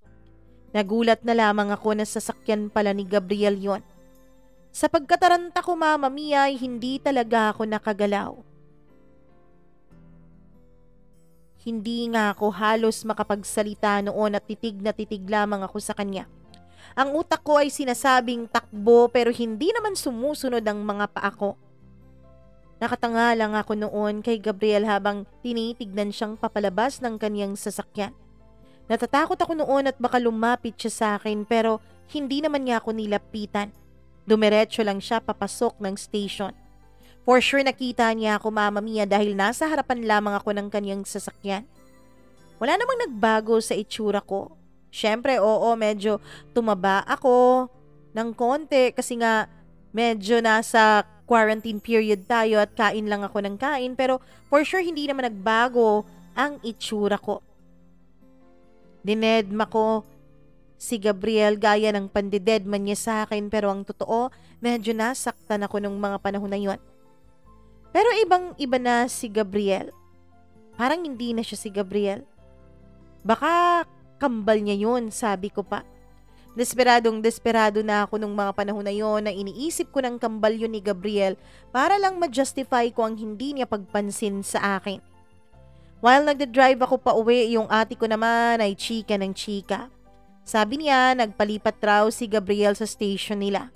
Nagulat na lamang ako na sasakyan pala ni Gabriel yon. Sa pagkataranta ko, Mama Mia, ay hindi talaga ako nakagalaw. Hindi nga ako halos makapagsalita noon at titig na titig lamang ako sa kanya. Ang utak ko ay sinasabing takbo pero hindi naman sumusunod ang mga paa ko. Nakatanga lang ako noon kay Gabriel habang tinitignan siyang papalabas ng kaniyang sasakyan. Natatakot ako noon at baka lumapit siya sa akin pero hindi naman niya ako nilapitan. Dumiretso lang siya papasok ng station. For sure nakita niya ako, Mama Mia, dahil nasa harapan lamang ako ng kaniyang sasakyan. Wala namang nagbago sa itsura ko. Syempre, oo, medyo tumaba ako ng konti kasi nga medyo nasa quarantine period tayo at kain lang ako ng kain pero for sure hindi naman nagbago ang itsura ko. Dinedma ko si Gabriel gaya ng pandidedman niya sa akin pero ang totoo, medyo nasaktan ako nung mga panahon na yon. Pero ibang-iba na si Gabriel. Parang hindi na siya si Gabriel. Baka kambal niya yun, sabi ko pa. Desperado na ako nung mga panahon na yon na iniisip ko ng kambal yun ni Gabriel para lang ma-justify ko ang hindi niya pagpansin sa akin. While nagda-drive ako pa uwi, yung ate ko naman ay chika ng chika. Sabi niya, nagpalipat raw si Gabriel sa station nila.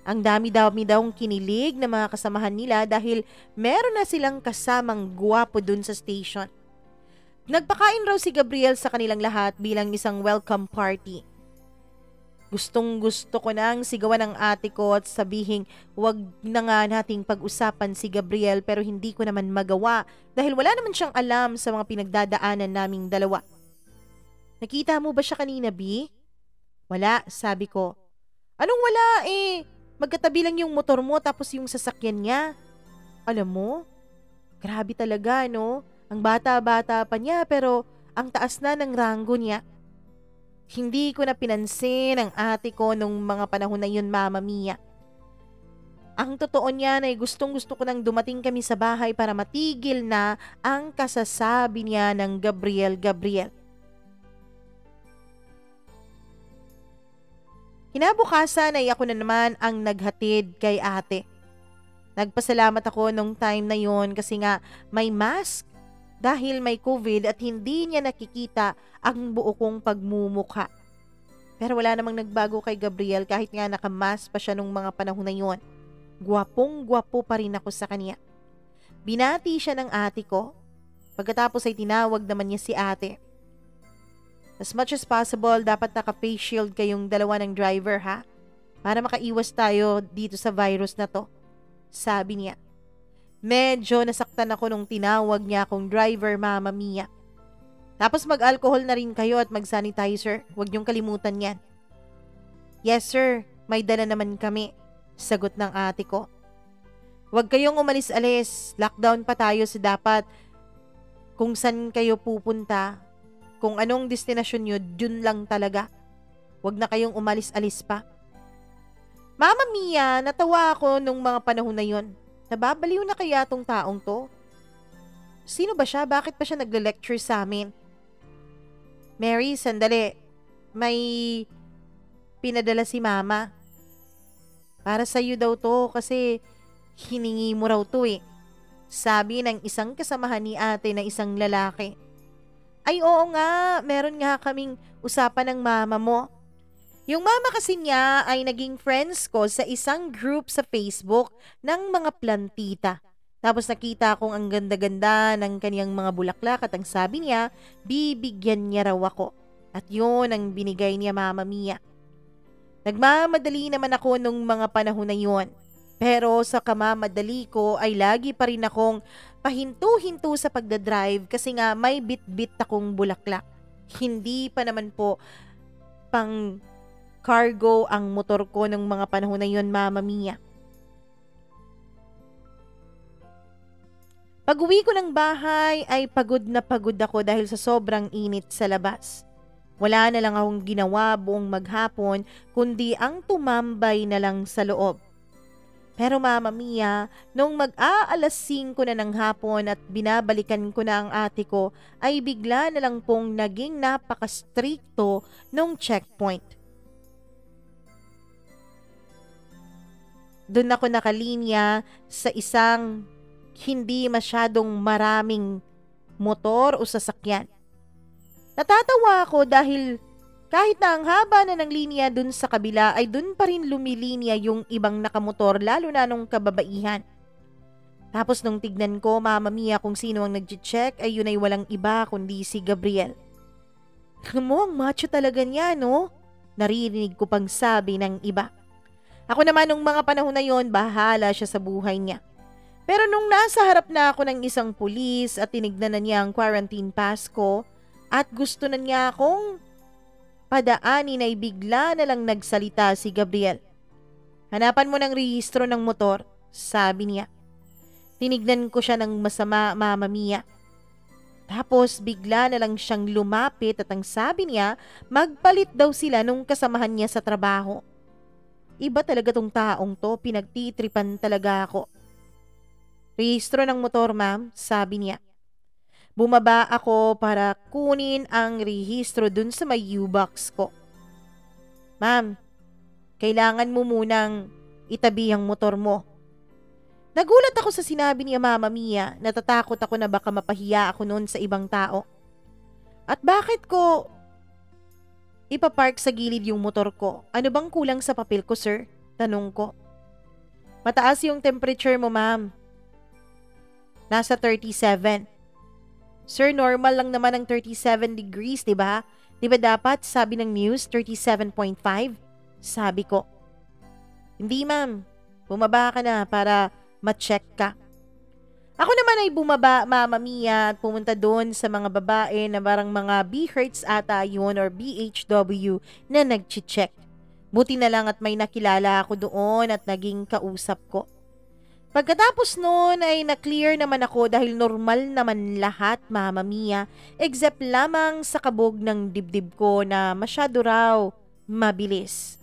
Ang dami-dami daw kinilig na mga kasamahan nila dahil meron na silang kasamang guwapo dun sa station. Nagpakain raw si Gabriel sa kanilang lahat bilang isang welcome party. Gustong-gusto ko nang sigawan ng ate ko at sabihin wag na nga nating pag-usapan si Gabriel pero hindi ko naman magawa dahil wala naman siyang alam sa mga pinagdadaanan naming dalawa. Nakita mo ba siya kanina, B? Wala, sabi ko. Anong wala eh? Magkatabi lang yung motor mo tapos yung sasakyan niya. Alam mo, grabe talaga no? Ang bata-bata pa niya pero ang taas na ng ranggo niya. Hindi ko na pinansin ang ate ko nung mga panahon na yun, Mama Mia. Ang totoo niyan ay gustong-gusto ko nang dumating kami sa bahay para matigil na ang kasasabi niya ng Gabriel. Kinabukasan ay ako na naman ang naghatid kay ate. Nagpasalamat ako nung time na yon kasi nga may mask dahil may COVID at hindi niya nakikita ang buo kong pagmumukha. Pero wala namang nagbago kay Gabriel kahit nga nakamask pa siya nung mga panahon na yon. Gwapong-gwapo pa rin ako sa kanya. Binati siya ng ate ko. Pagkatapos ay tinawag naman niya si ate. As much as possible, dapat naka-face shield kayong dalawa ng driver ha? Para makaiwas tayo dito sa virus na to. Sabi niya. Medyo nasaktan ako nung tinawag niya akong driver, Mama Mia. Tapos mag-alcohol na rin kayo at mag-sanitizer. Huwag niyong kalimutan yan. Yes sir, may dala naman kami, sagot ng ate ko. Huwag kayong umalis-alis, lockdown pa tayo sa dapat kung saan kayo pupunta. Kung anong destinasyon nyo, dun lang talaga. Huwag na kayong umalis-alis pa. Mama Mia, natawa ako nung mga panahon na yon. Nababaliw na kaya tong taong to? Sino ba siya? Bakit pa siya nagle-lecture sa amin? Mary, sandali. May pinadala si mama. Para sa'yo daw to kasi hiningi mo raw to eh. Sabi ng isang kasamahan ni ate na isang lalaki. Ay oo nga, meron nga kaming usapan ng mama mo. Yung mama kasi niya ay naging friends ko sa isang group sa Facebook ng mga plantita. Tapos nakita kong ang ganda-ganda ng kaniyang mga bulaklak at ang sabi niya, bibigyan niya raw ako. At yun ang binigay niya Mama Mia. Nagmamadali naman ako nung mga panahon na yun. Pero sa kamamadali ko ay lagi pa rin akong pahinto-hinto sa pagdadrive kasi nga may bit-bit akong bulaklak. Hindi pa naman po pang cargo ang motor ko ng mga panahon na yun, Mama Mia. Pag-uwi ko ng bahay ay pagod na pagod ako dahil sa sobrang init sa labas. Wala na lang akong ginawa buong maghapon kundi ang tumambay na lang sa loob. Pero Mama Mia, nung mag-aalas 5 na ng hapon at binabalikan ko na ang ate ko, ay bigla na lang pong naging napaka-stricto nung checkpoint. Doon ako nakalinya sa isang hindi masyadong maraming motor o sasakyan. Natatawa ako dahil kahit na ang haba na ng linya dun sa kabila ay dun pa rin lumilinya yung ibang nakamotor lalo na nung kababaihan. Tapos nung tignan ko Mama Mia kung sino ang nag-check ay yun ay walang iba kundi si Gabriel. Mo ang macho talaga niya no? Naririnig ko pang sabi ng iba. Ako naman nung mga panahon na yon bahala siya sa buhay niya. Pero nung nasa harap na ako ng isang pulis at tinignan na niya ang quarantine pass ko at gusto na niya akong padaanin ay bigla na lang nagsalita si Gabriel. Hanapan mo ng rehistro ng motor, sabi niya. Tinignan ko siya ng masama, Mama Mia. Tapos bigla na lang siyang lumapit at ang sabi niya magpalit daw sila nung kasamahan niya sa trabaho. Iba talaga tong taong to, pinagtitripan talaga ako. Rehistro ng motor, ma'am, sabi niya. Bumaba ako para kunin ang rehistro dun sa may U-box ko. Ma'am, kailangan mo munang itabi ang motor mo. Nagulat ako sa sinabi niya Mama Mia, natatakot ako na baka mapahiya ako noon sa ibang tao. At bakit ko ipapark sa gilid yung motor ko? Ano bang kulang sa papel ko, sir? Tanong ko. Mataas yung temperature mo, ma'am. Nasa 37. Sir, normal lang naman ang 37 degrees, diba? Diba dapat, sabi ng news, 37.5? Sabi ko. Hindi, ma'am. Bumaba ka na para ma-check ka. Ako naman ay bumaba, Mama Mia, at pumunta doon sa mga babae na parang mga B-Hertz ata yun or BHW na nag-check. Buti na lang at may nakilala ako doon at naging kausap ko. Pagkatapos noon ay na-clear naman ako dahil normal naman lahat, Mama Mia, except lamang sa kabog ng dibdib ko na masyado raw mabilis.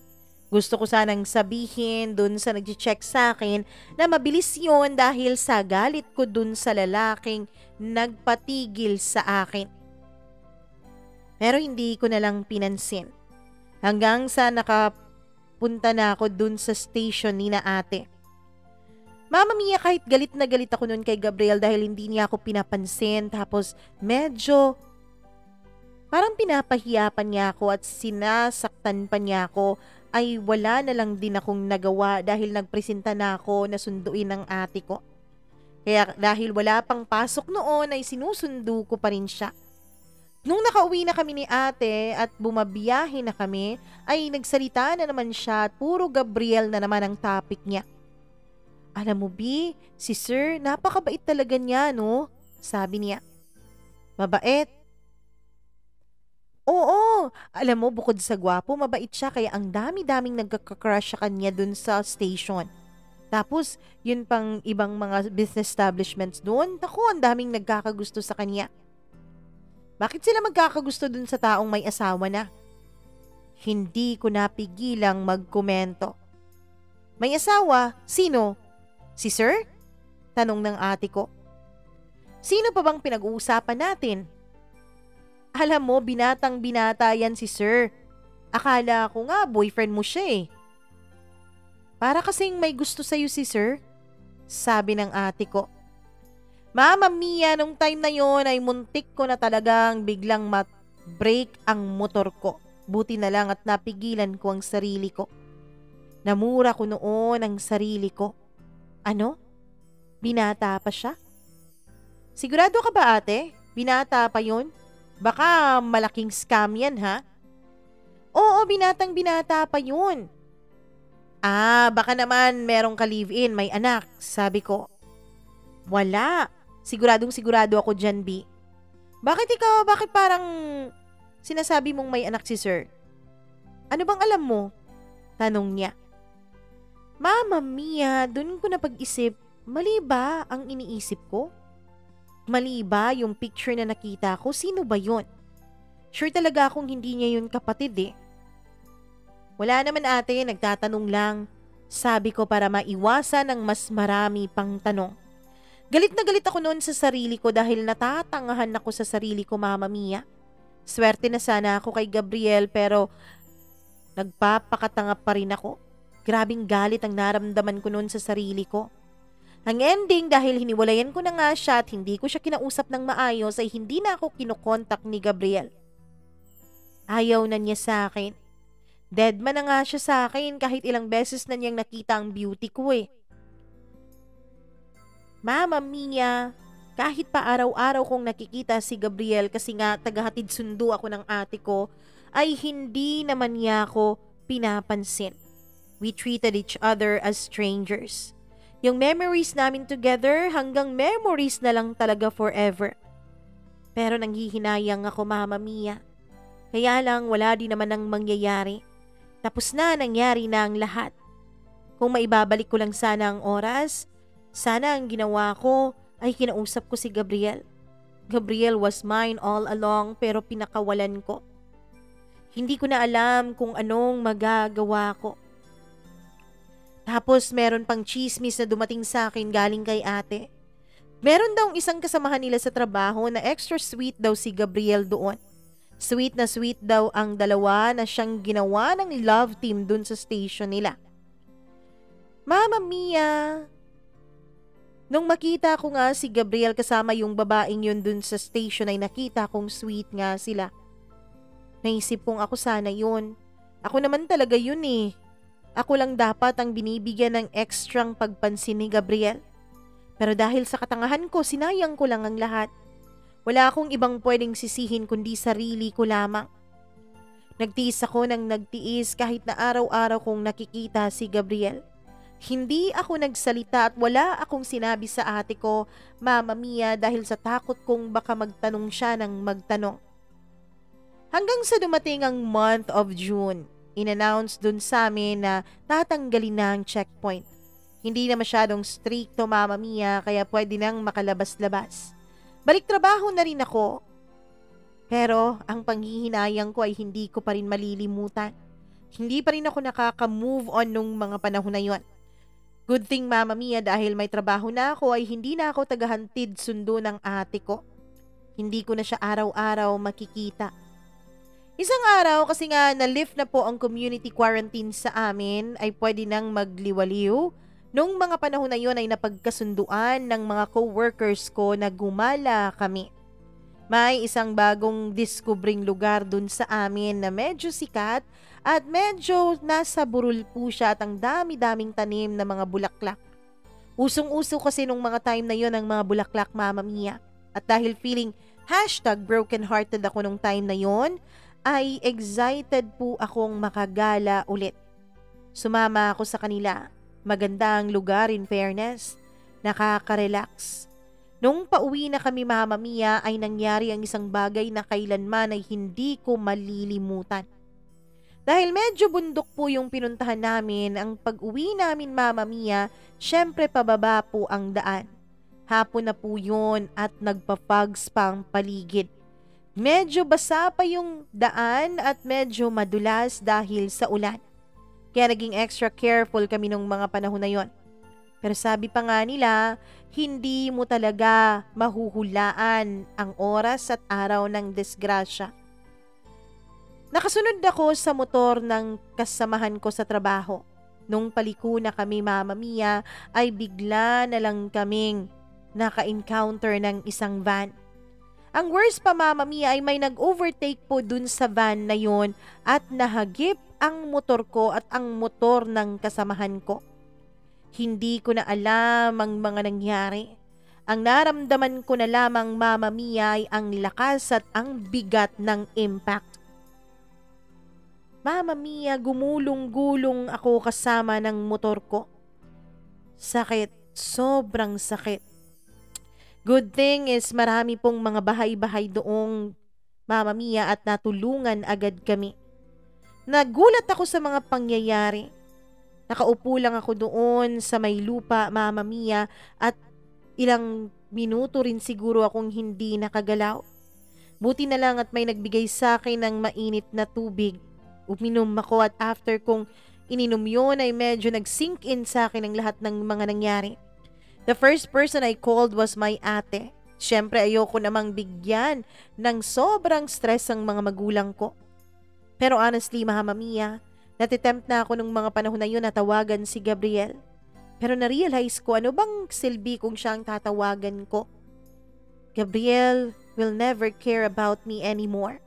Gusto ko sanang sabihin dun sa nag-check sa akin na mabilis yon dahil sa galit ko dun sa lalaking nagpatigil sa akin. Pero hindi ko na lang pinansin. Hanggang sa nakapunta na ako dun sa station ni na ate. Mama Mia, kahit galit na galit ako nun kay Gabriel dahil hindi niya ako pinapansin tapos medyo parang pinapahiyapan niya ako at sinasaktan pa niya ako ay wala na lang din akong nagawa dahil nagpresenta na ako na sunduin ng ate ko. Kaya dahil wala pang pasok noon ay sinusundo ko pa rin siya. Nung nakauwi na kami ni ate at bumabiyahe na kami ay nagsalita na naman siya at puro Gabriel na naman ang topic niya. Alam mo, B, si sir, napakabait talaga niya, no? Sabi niya. Mabait? Oo, alam mo bukod sa gwapo, mabait siya kaya ang dami-daming nagkaka-crush sa kanya dun sa station. Tapos, yun pang ibang mga business establishments doon, naku, ang daming nagkakagusto sa kanya. Bakit sila magkakagusto dun sa taong may asawa na? Hindi ko napigilang magkomento. May asawa? Sino? Si Sir? Tanong ng ate ko. Sino pa bang pinag-uusapan natin? Alam mo, binatang binata yan si Sir. Akala ko nga boyfriend mo siya eh. Para kasing may gusto sa'yo si Sir, sabi ng ate ko. Mama Mia, nung time na yon ay muntik ko na talagang biglang mat-break ang motor ko. Buti na lang at napigilan ko ang sarili ko. Namura ko noon ang sarili ko. Ano? Binata pa siya? Sigurado ka ba ate? Binata pa yon? Baka malaking scam yan ha? Oo, binatang binata pa yun. Baka naman merong ka-live-in, may anak, sabi ko. Wala. Siguradong sigurado ako dyan, B. Bakit parang sinasabi mong may anak si Sir? Ano bang alam mo? Tanong niya. Mama Mia, dun ko napag-isip, mali ba ang iniisip ko? Mali ba yung picture na nakita ko? Sino ba yun? Sure talaga akong hindi niya yun kapatid eh. Wala naman ate, nagtatanong lang. Sabi ko para maiwasan ang mas marami pang tanong. Galit na galit ako noon sa sarili ko dahil natatangahan ako sa sarili ko, Mama Mia. Swerte na sana ako kay Gabriel pero nagpapakatanga pa rin ako. Grabing galit ang naramdaman ko noon sa sarili ko. Ang ending dahil hiniwalayan ko na nga siya at hindi ko siya kinausap ng maayos ay hindi na ako kinokontak ni Gabriel. Ayaw na niya sa akin. Deadman na nga siya sa akin kahit ilang beses na niyang nakita ang beauty ko eh. Mama Mia, kahit pa araw-araw kong nakikita si Gabriel kasi nga tagahatid sundo ako ng ate ko, ay hindi naman niya ako pinapansin. We treated each other as strangers. Yung memories namin together hanggang memories na lang talaga forever. Pero nanghihinayang ako, Mama Mia. Kaya lang wala din naman ang mangyayari. Tapos na nangyari na ang lahat. Kung maibabalik ko lang sana ang oras, sana ang ginawa ko ay kinausap ko si Gabriel. Gabriel was mine all along pero pinakawalan ko. Hindi ko na alam kung anong magagawa ko. Tapos meron pang chismis na dumating sa akin galing kay ate. Meron daw isang kasamahan nila sa trabaho na extra sweet daw si Gabriel doon. Sweet na sweet daw ang dalawa na siyang ginawa ng love team dun sa station nila. Mama Mia! Nung makita ko nga si Gabriel kasama yung babaeng yun dun sa station ay nakita kong sweet nga sila. Naisip kong ako sana yun. Ako naman talaga yun eh. Ako lang dapat ang binibigyan ng ekstrang pagpansin ni Gabriel. Pero dahil sa katangahan ko, sinayang ko lang ang lahat. Wala akong ibang pwedeng sisihin kundi sarili ko lamang. Nagtiis ako ng nagtiis kahit na araw-araw kong nakikita si Gabriel. Hindi ako nagsalita at wala akong sinabi sa ate ko, Mama Mia, dahil sa takot kong baka magtanong siya ng magtanong. Hanggang sa dumating ang month of June. In-announce dun sa amin na tatanggalin na ang checkpoint. Hindi na masyadong stricto, Mama Mia, kaya pwede nang makalabas-labas. Balik trabaho na rin ako. Pero ang panghihinayang ko ay hindi ko pa rin malilimutan. Hindi pa rin ako nakaka-move on nung mga panahon na yon. Good thing, Mama Mia, dahil may trabaho na ako ay hindi na ako tagahantid sundo ng ate ko. Hindi ko na siya araw-araw makikita. Isang araw kasi nga na-lift na po ang community quarantine sa amin ay pwede nang magliwaliw. Nung mga panahon na yun ay napagkasunduan ng mga co-workers ko na gumala kami. May isang bagong diskubring lugar dun sa amin na medyo sikat at medyo nasa burol po siya at ang dami-daming tanim na mga bulaklak. Usong-uso kasi nung mga time na yun ang mga bulaklak, Mama Mia. At dahil feeling #brokenhearted ako nung time na yun, ay excited po akong makagala ulit. Sumama ako sa kanila. Maganda ang lugar in fairness. Nakaka-relax. Nung pauwi na kami Mama Mia ay nangyari ang isang bagay na kailanman ay hindi ko malilimutan. Dahil medyo bundok po yung pinuntahan namin, ang pag-uwi namin Mama Mia, syempre pababa po ang daan. Hapon na po yun at nagpa-fogs pa ang paligid. Medyo basa pa yung daan at medyo madulas dahil sa ulan. Kaya naging extra careful kami nung mga panahon na yon. Pero sabi pa nga nila, hindi mo talaga mahuhulaan ang oras at araw ng disgrasya. Nakasunod ako sa motor ng kasamahan ko sa trabaho. Nung paliko na kami Mama Mia ay bigla na lang kaming naka-encounter ng isang van. Ang worst pa Mama Mia ay may nag-overtake po dun sa van na yon at nahagip ang motor ko at ang motor ng kasamahan ko. Hindi ko na alam ang mga nangyari. Ang naramdaman ko na lamang Mama Mia ay ang lakas at ang bigat ng impact. Mama Mia, gumulong-gulong ako kasama ng motor ko. Sakit, sobrang sakit. Good thing is marami pong mga bahay-bahay doong Mama Mia at natulungan agad kami. Nagulat ako sa mga pangyayari. Nakaupo lang ako doon sa may lupa Mama Mia at ilang minuto rin siguro akong hindi nakagalaw. Buti na lang at may nagbigay sa akin ng mainit na tubig. Uminom ako at after kong ininom yun ay medyo nag-sink in sa akin ang lahat ng mga nangyari. The first person I called was my ate. Siyempre ayoko namang bigyan ng sobrang stress ang mga magulang ko. Pero honestly Mama Mia, natitempt na ako nung mga panahon na yun na tawagan si Gabriel. Pero na-realize ko ano bang silbi kung siya ang tatawagan ko. Gabriel will never care about me anymore.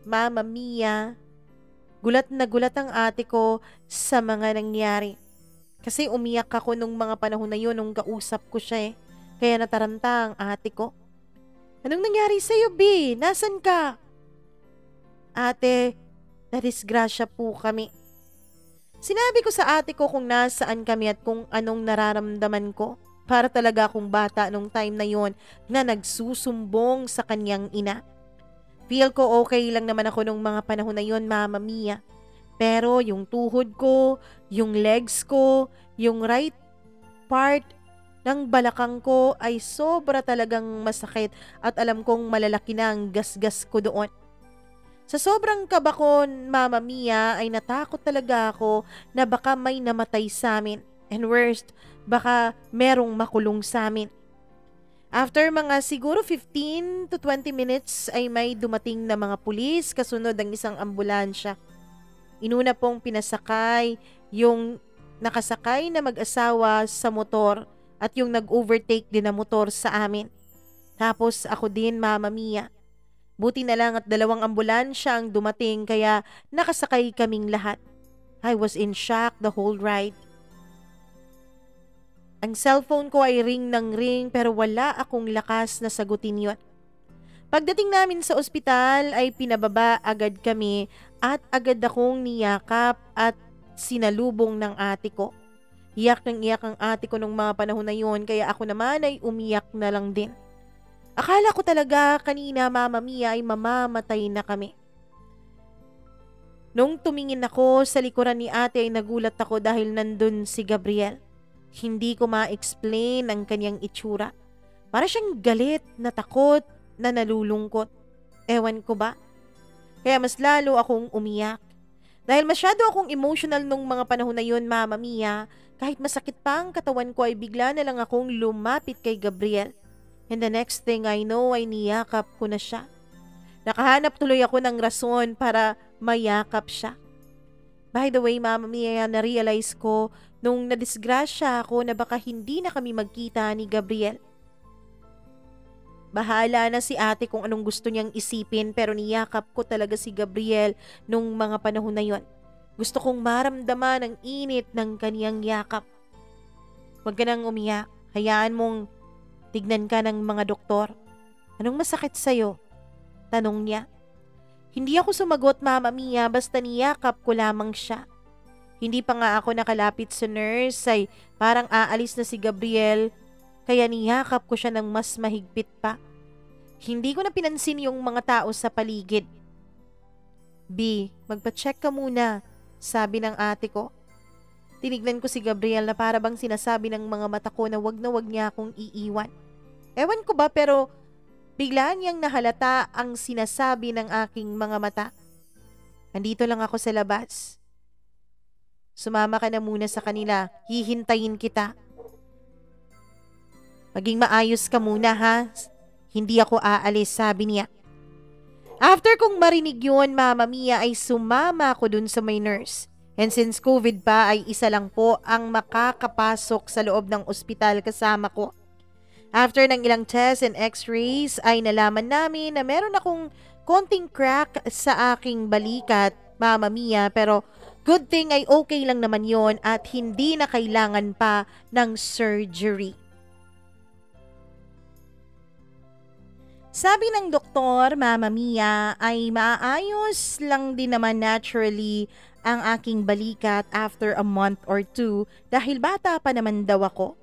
Mama Mia, gulat na gulat ang ate ko sa mga nangyari. Kasi umiyak ako nung mga panahon na yun nung kausap ko siya eh. Kaya nataranta ang ate ko. Anong nangyari sa'yo, B? Nasaan ka? Ate, nadisgrasya po kami. Sinabi ko sa ate ko kung nasaan kami at kung anong nararamdaman ko. Para talaga akong bata nung time na yon na nagsusumbong sa kanyang ina. Feel ko okay lang naman ako nung mga panahon na yon Mama Mia. Pero yung tuhod ko, yung legs ko, yung right part ng balakang ko ay sobra talagang masakit at alam kong malalaki na ang gasgas ko doon. Sa sobrang kaba ko, Mama Mia, ay natakot talaga ako na baka may namatay sa amin. And worst, baka merong makulong sa amin. After mga siguro 15 to 20 minutes ay may dumating na mga pulis kasunod ang isang ambulansya. Inuna pong pinasakay yung nakasakay na mag-asawa sa motor at yung nag-overtake din na motor sa amin. Tapos ako din Mama Mia. Buti na lang at 2 ambulansya ang dumating kaya nakasakay kaming lahat. I was in shock the whole ride. Ang cellphone ko ay ring ng ring pero wala akong lakas na sagutin yon. Pagdating namin sa ospital ay pinababa agad kami at agad akong niyakap at sinalubong ng ate ko. Iyak ng iyak ang ate ko nung mga panahon na yon kaya ako naman ay umiyak na lang din. Akala ko talaga kanina Mama Mia ay mamamatay na kami. Nung tumingin ako sa likuran ni ate ay nagulat ako dahil nandun si Gabriel. Hindi ko ma-explain ang kanyang itsura. Para siyang galit, natakot, na nalulungkot. Ewan ko ba? Kaya mas lalo akong umiyak. Dahil masyado akong emotional nung mga panahon na yun, Mama Mia, kahit masakit pa ang katawan ko ay bigla na lang akong lumapit kay Gabriel. And the next thing I know ay niyakap ko na siya. Nakahanap tuloy ako ng rason para mayakap siya. By the way, Mama Mia, na-realize ko nung nadisgrasya ako na baka hindi na kami magkita ni Gabriel. Bahala na si ate kung anong gusto niyang isipin pero niyakap ko talaga si Gabriel nung mga panahon na yon. Gusto kong maramdaman ang init ng kaniyang yakap. Huwag ka nang umiyak. Hayaan mong tignan ka ng mga doktor. Anong masakit sa'yo? Tanong niya. Hindi ako sumagot, Mama Mia, basta niyakap ko lamang siya. Hindi pa nga ako nakalapit sa nurse ay parang aalis na si Gabriel, kaya niyakap ko siya ng mas mahigpit pa. Hindi ko na pinansin yung mga tao sa paligid. B, magpa-check ka muna, sabi ng ate ko. Tinignan ko si Gabriel na para bang sinasabi ng mga mata ko na wag niya akong iiwan. Ewan ko ba pero bigla niyang nahalata ang sinasabi ng aking mga mata. Andito lang ako sa labas. Sumama ka na muna sa kanila, hihintayin kita. Maging maayos ka muna ha, hindi ako aalis, sabi niya. After kong marinig yun, Mama Mia, ay sumama ako dun sa may nurse. And since COVID pa ay isa lang po ang makakapasok sa loob ng ospital kasama ko. After ng ilang tests and x-rays ay nalaman namin na meron akong konting crack sa aking balikat, Mama Mia, pero good thing ay okay lang naman yon at hindi na kailangan pa ng surgery. Sabi ng doktor, Mama Mia, ay maayos lang din naman naturally ang aking balikat after a month or 2 dahil bata pa naman daw ako.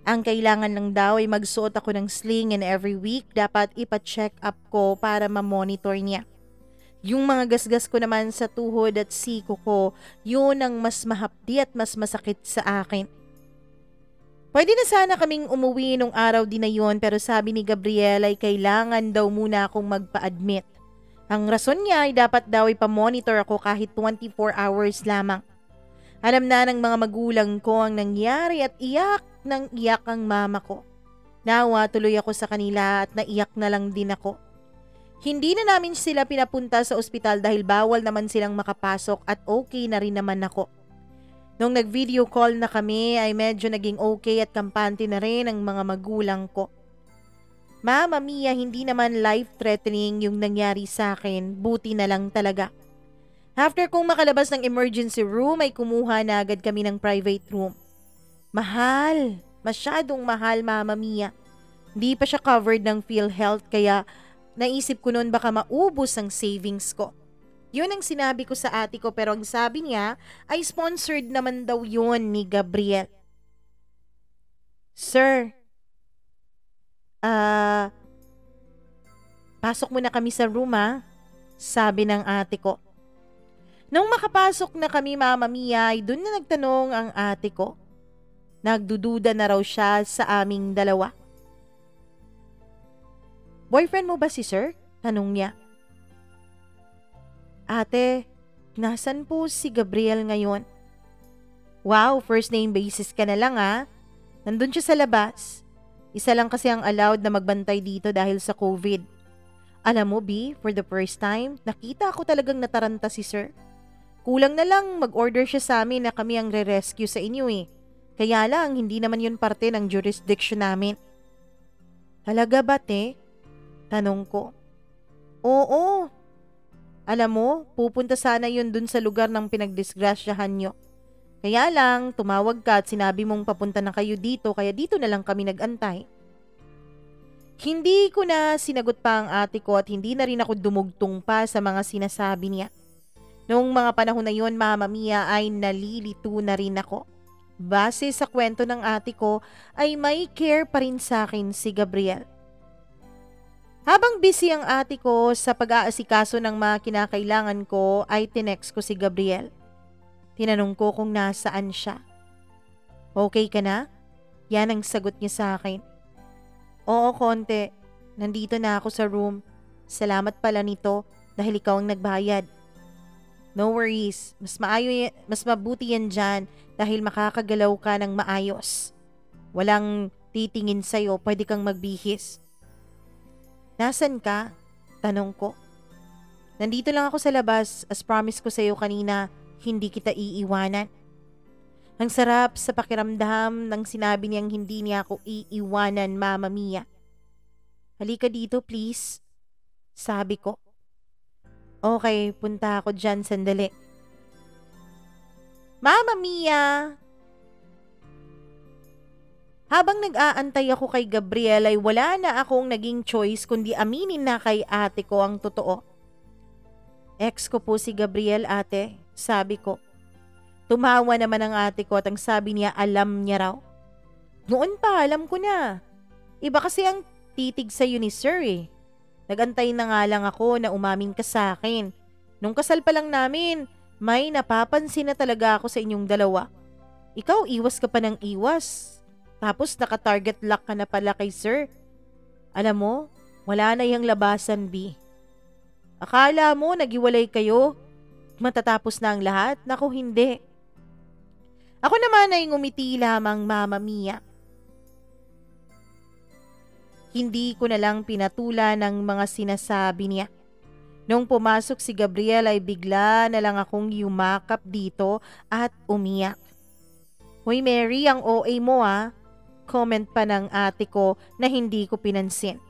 Ang kailangan lang daw ay magsuot ako ng sling and every week dapat ipa-check up ko para ma-monitor niya. Yung mga gasgas ko naman sa tuhod at siko ko, yun ang mas mahapdi at mas masakit sa akin. Pwede na sana kaming umuwi nung araw din na yun pero sabi ni Gabriel ay kailangan daw muna akong magpa-admit. Ang rason niya ay dapat daw ipa-monitor ako kahit 24 hours lamang. Alam na ng mga magulang ko ang nangyari at iyak ng iyak ang mama ko. Nawa tuloy ako sa kanila at naiyak na lang din ako. Hindi na namin sila pinapunta sa ospital dahil bawal naman silang makapasok at okay na rin naman ako. Nung nag-video call na kami ay medyo naging okay at kampante na rin ang mga magulang ko. Mama Mia, hindi naman life-threatening yung nangyari sa akin, buti na lang talaga. After kong makalabas ng emergency room ay kumuha na agad kami ng private room. Mahal, masyadong mahal Mama Mia. Hindi pa siya covered ng PhilHealth kaya naisip ko noon baka maubos ang savings ko. Yun ang sinabi ko sa ate ko pero ang sabi niya ay sponsored naman daw yun ni Gabriel. Sir, pasok muna kami sa room sabi ng ate ko. Nung makapasok na kami Mama Mia ay dun na nagtanong ang ate ko. Nagdududa na raw siya sa aming dalawa. Boyfriend mo ba si sir? Tanong niya. Ate, nasan po si Gabriel ngayon? Wow, first name basis ka na lang Nandun siya sa labas. Isa lang kasi ang allowed na magbantay dito dahil sa COVID. Alam mo B, for the first time, nakita ko talagang nataranta si sir. Kulang na lang mag-order siya sa amin na kami ang re-rescue sa inyo Kaya lang, hindi naman yun parte ng jurisdiction namin. Talaga ba te? Tanong ko. Oo. Alam mo, pupunta sana yun dun sa lugar ng pinagdisgrasyahan nyo. Kaya lang, tumawag ka at sinabi mong papunta na kayo dito kaya dito na lang kami nag-antay. Hindi ko na sinagot pa ang ate ko at hindi na rin ako dumugtong pa sa mga sinasabi niya. Noong mga panahon na yun, Mama Mia, ay nalilito na rin ako. Base sa kwento ng ate ko ay may care pa rin sa akin si Gabriel. Habang busy ang ate ko sa pag-aasikaso ng mga kinakailangan ko ay tinext ko si Gabriel. Tinanong ko kung nasaan siya. Okay ka na? Yan ang sagot niya sa akin. Oo, konti. Nandito na ako sa room. Salamat pala nito dahil ikaw ang nagbayad. No worries. Mas mabuti yan dyan dahil makakagalaw ka ng maayos. Walang titingin sa'yo, pwede kang magbihis. Nasaan ka? Tanong ko. Nandito lang ako sa labas, as promise ko sa'yo kanina, hindi kita iiwanan. Ang sarap sa pakiramdam nang sinabi niyang hindi niya ako iiwanan, Mama Mia. Halika dito please, sabi ko. Okay, punta ako dyan sandali. Mama Mia! Habang nag-aantay ako kay Gabriel ay wala na akong naging choice kundi aminin na kay ate ko ang totoo. Ex ko po si Gabriel ate, sabi ko. Tumawa naman ang ate ko at ang sabi niya alam niya raw. Noon pa alam ko na. Iba kasi ang titig sa'yo ni sir eh. Nagantay na nga lang ako na umamin ka sa akin. Nung kasal pa lang namin, may napapansin na talaga ako sa inyong dalawa. Ikaw iwas ka pa ng iwas. Tapos naka-target lock ka na pala kay sir. Alam mo, wala na yung labasan, B. Akala mo nagiwalay kayo? Matatapos na ang lahat? Naku, hindi. Ako naman ay ngumiti lamang, Mama Mia. Hindi ko na lang pinatula ng mga sinasabi niya. Nung pumasok si Gabriel ay bigla na lang akong yumakap dito at umiyak. Hoy Mary, ang OA mo ah. Comment pa ng ate ko na hindi ko pinansin.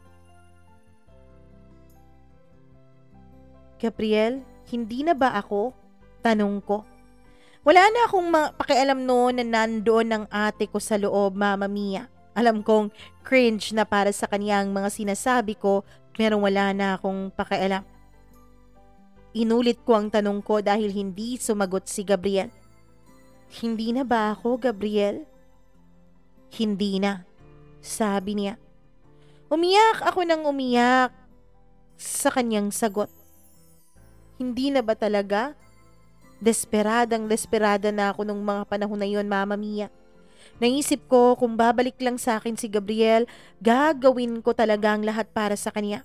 Gabriel, hindi na ba ako? Tanong ko. Wala na akong pakialam noon na nandoon ng ate ko sa loob, Mama Mia. Alam kong cringe na para sa kanyang mga sinasabi ko pero wala na akong pakialam. Inulit ko ang tanong ko dahil hindi sumagot si Gabriel. Hindi na ba ako, Gabriel? Hindi na, sabi niya. Umiyak ako ng umiyak sa kanyang sagot. Hindi na ba talaga? Desperada na ako nung mga panahon na yon, Mama Mia. Naisip ko kung babalik lang sa akin si Gabriel, gagawin ko talaga ang lahat para sa kanya.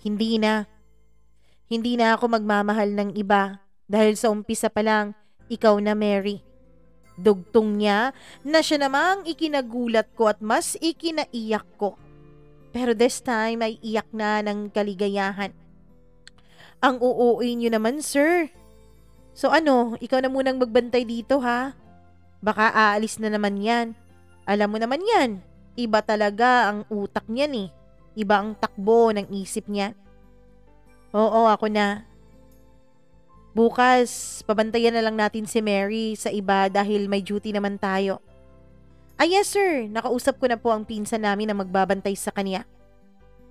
Hindi na. Hindi na ako magmamahal ng iba dahil sa umpisa pa lang, ikaw na Mary. Dugtong niya na siya namang ikinagulat ko at mas ikinaiyak ko. Pero this time ay iyak na ng kaligayahan. Ang uuuin niyo naman, sir. So ano, ikaw na munang magbantay dito ha? Baka aalis na naman yan. Alam mo naman yan, iba talaga ang utak niyan eh. Iba ang takbo ng isip niya. Oo, ako na. Bukas, pabantayan na lang natin si Mary sa iba dahil may duty naman tayo. Yes sir, nakausap ko na po ang pinsan namin na magbabantay sa kanya.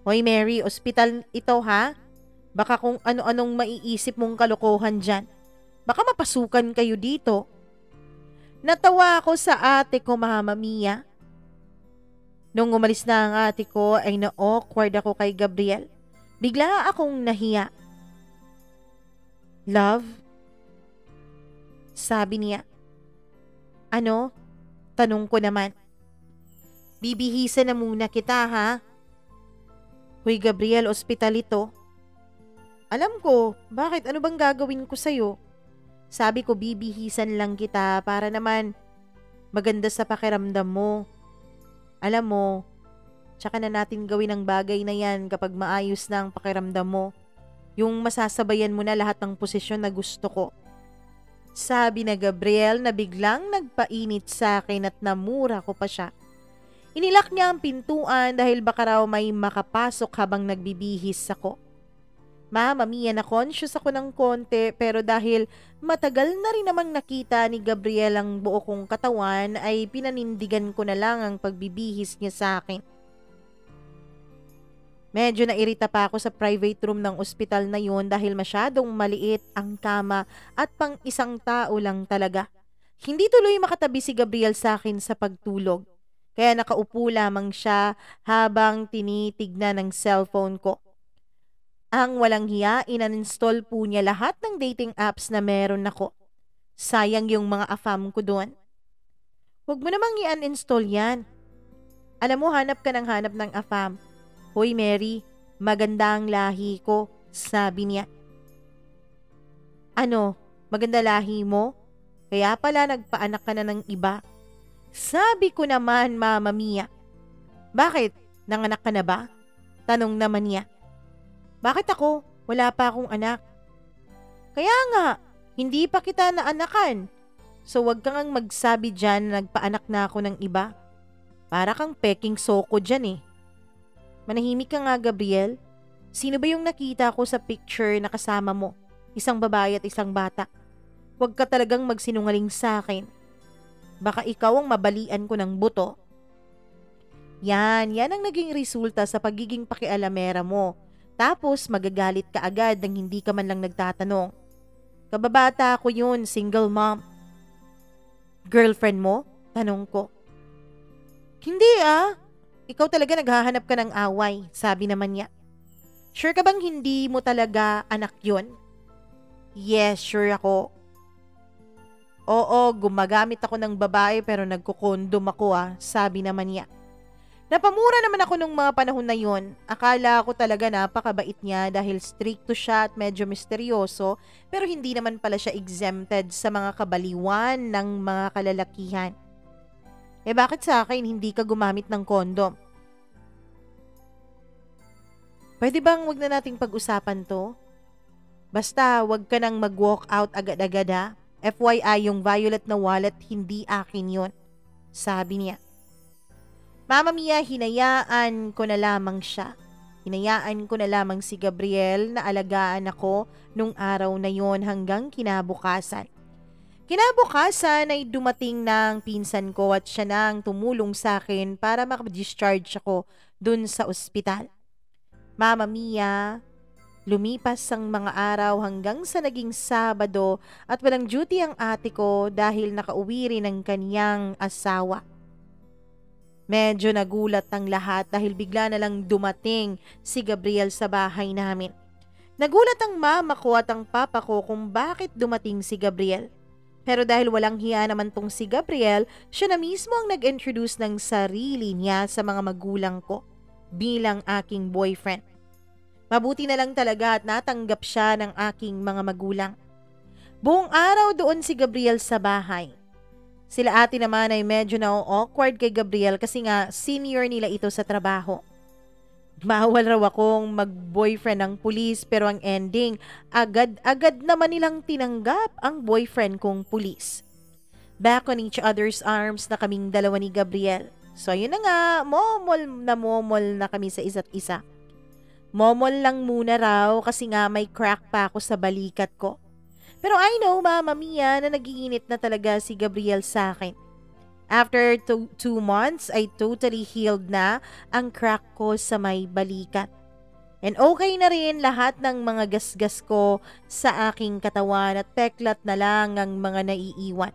Hoy Mary, ospital ito ha? Baka kung ano-anong maiisip mong kalokohan dyan. Baka mapasukan kayo dito. Natawa ako sa ate ko, Mama Mia. Nung umalis na ang ate ko ay na-awkward ako kay Gabriel. Bigla akong nahiya. Love? Sabi niya. Ano? Tanong ko naman. Bibihisan na muna kita ha? Hoy Gabriel, ospital ito. Alam ko, bakit? Ano bang gagawin ko sa'yo? Sabi ko bibihisan lang kita para naman maganda sa pakiramdam mo. Alam mo, tsaka na natin gawin ang bagay na yan kapag maayos na ang pakiramdam mo. Yung masasabayan mo na lahat ng posisyon na gusto ko. Sabi na Gabriel na biglang nagpainit sa akin at namura ko pa siya. Inilak niya ang pintuan dahil baka raw may makapasok habang nagbibihis ako. Mama Mia, na conscious ako ng konti pero dahil matagal na rin namang nakita ni Gabriel ang buo kong katawan ay pinanindigan ko na lang ang pagbibihis niya sa akin. Medyo nairita pa ako sa private room ng ospital na yun dahil masyadong maliit ang kama at pang isang tao lang talaga. Hindi tuloy makatabi si Gabriel sa akin sa pagtulog. Kaya nakaupo lamang siya habang tinitignan ng cellphone ko. Ang walang hiya, ininstall po niya lahat ng dating apps na meron ako. Sayang yung mga afam ko doon. Huwag mo namang i-uninstall yan. Alam mo, hanap ka ng hanap ng afam. Hoy Mary, maganda ang lahi ko, sabi niya. Ano, maganda lahi mo? Kaya pala nagpaanak ka na ng iba. Sabi ko naman, Mama Mia. Bakit? Nanganak ka na ba? Tanong naman niya. Bakit ako? Wala pa akong anak. Kaya nga, hindi pa kita naanakan. So wag kang magsabi dyan na nagpaanak na ako ng iba. Para kang peking soko dyan eh. Manahimik ka nga, Gabriel. Sino ba yung nakita ko sa picture na kasama mo? Isang babae at isang bata. Huwag ka talagang magsinungaling sa akin. Baka ikaw ang mabalian ko ng buto. Yan ang naging resulta sa pagiging pakialamera mo. Tapos magagalit ka agad nang hindi ka man lang nagtatanong. Kababata ko yun, single mom. Girlfriend mo? Tanong ko. Hindi ah. Ikaw talaga naghahanap ka ng away, sabi naman niya. Sure ka bang hindi mo talaga anak yun? Yes, sure ako. Oo, gumagamit ako ng babae pero nagkukondom ako sabi naman niya. Napamura naman ako nung mga panahon na yun. Akala ko talaga napakabait niya dahil stricto siya at medyo misteryoso pero hindi naman pala siya exempted sa mga kabaliwan ng mga kalalakihan. Bakit sa akin hindi ka gumamit ng kondom? Pwede bang wag na nating pag-usapan to? Basta wag ka nang mag-walk out agad-agad FYI yung violet na wallet hindi akin yun, sabi niya. Mama Mia, hinayaan ko na lamang siya. Hinayaan ko na lamang si Gabriel na alagaan ako nung araw na yon hanggang kinabukasan. Kinabukasan ay dumating ng pinsan ko at siya nang tumulong sa akin para makadischarge ako dun sa ospital. Mama Mia, lumipas ang mga araw hanggang sa naging Sabado at walang duty ang ate ko dahil nakauwi rin ang kaniyang asawa. Medyo nagulat ang lahat dahil bigla na lang dumating si Gabriel sa bahay namin. Nagulat ang mama ko at ang papa ko kung bakit dumating si Gabriel. Pero dahil walang hiya naman tong si Gabriel, siya na mismo ang nag-introduce ng sarili niya sa mga magulang ko bilang aking boyfriend. Mabuti na lang talaga at natanggap siya ng aking mga magulang. Buong araw doon si Gabriel sa bahay. Sila ate naman ay medyo na-awkward kay Gabriel kasi nga senior nila ito sa trabaho. Bawal raw akong mag-boyfriend ng pulis pero ang ending, agad-agad naman nilang tinanggap ang boyfriend kong pulis. Back on each other's arms na kaming dalawa ni Gabriel. So yun na nga, momol na kami sa isa't isa. Momol lang muna raw kasi nga may crack pa ako sa balikat ko. Pero I know, Mama Mia, na nagiinit na talaga si Gabriel sa akin. After 2 months ay totally healed na ang crack ko sa may balikat. And okay na rin lahat ng mga gasgas ko sa aking katawan at peklat na lang ang mga naiiwan.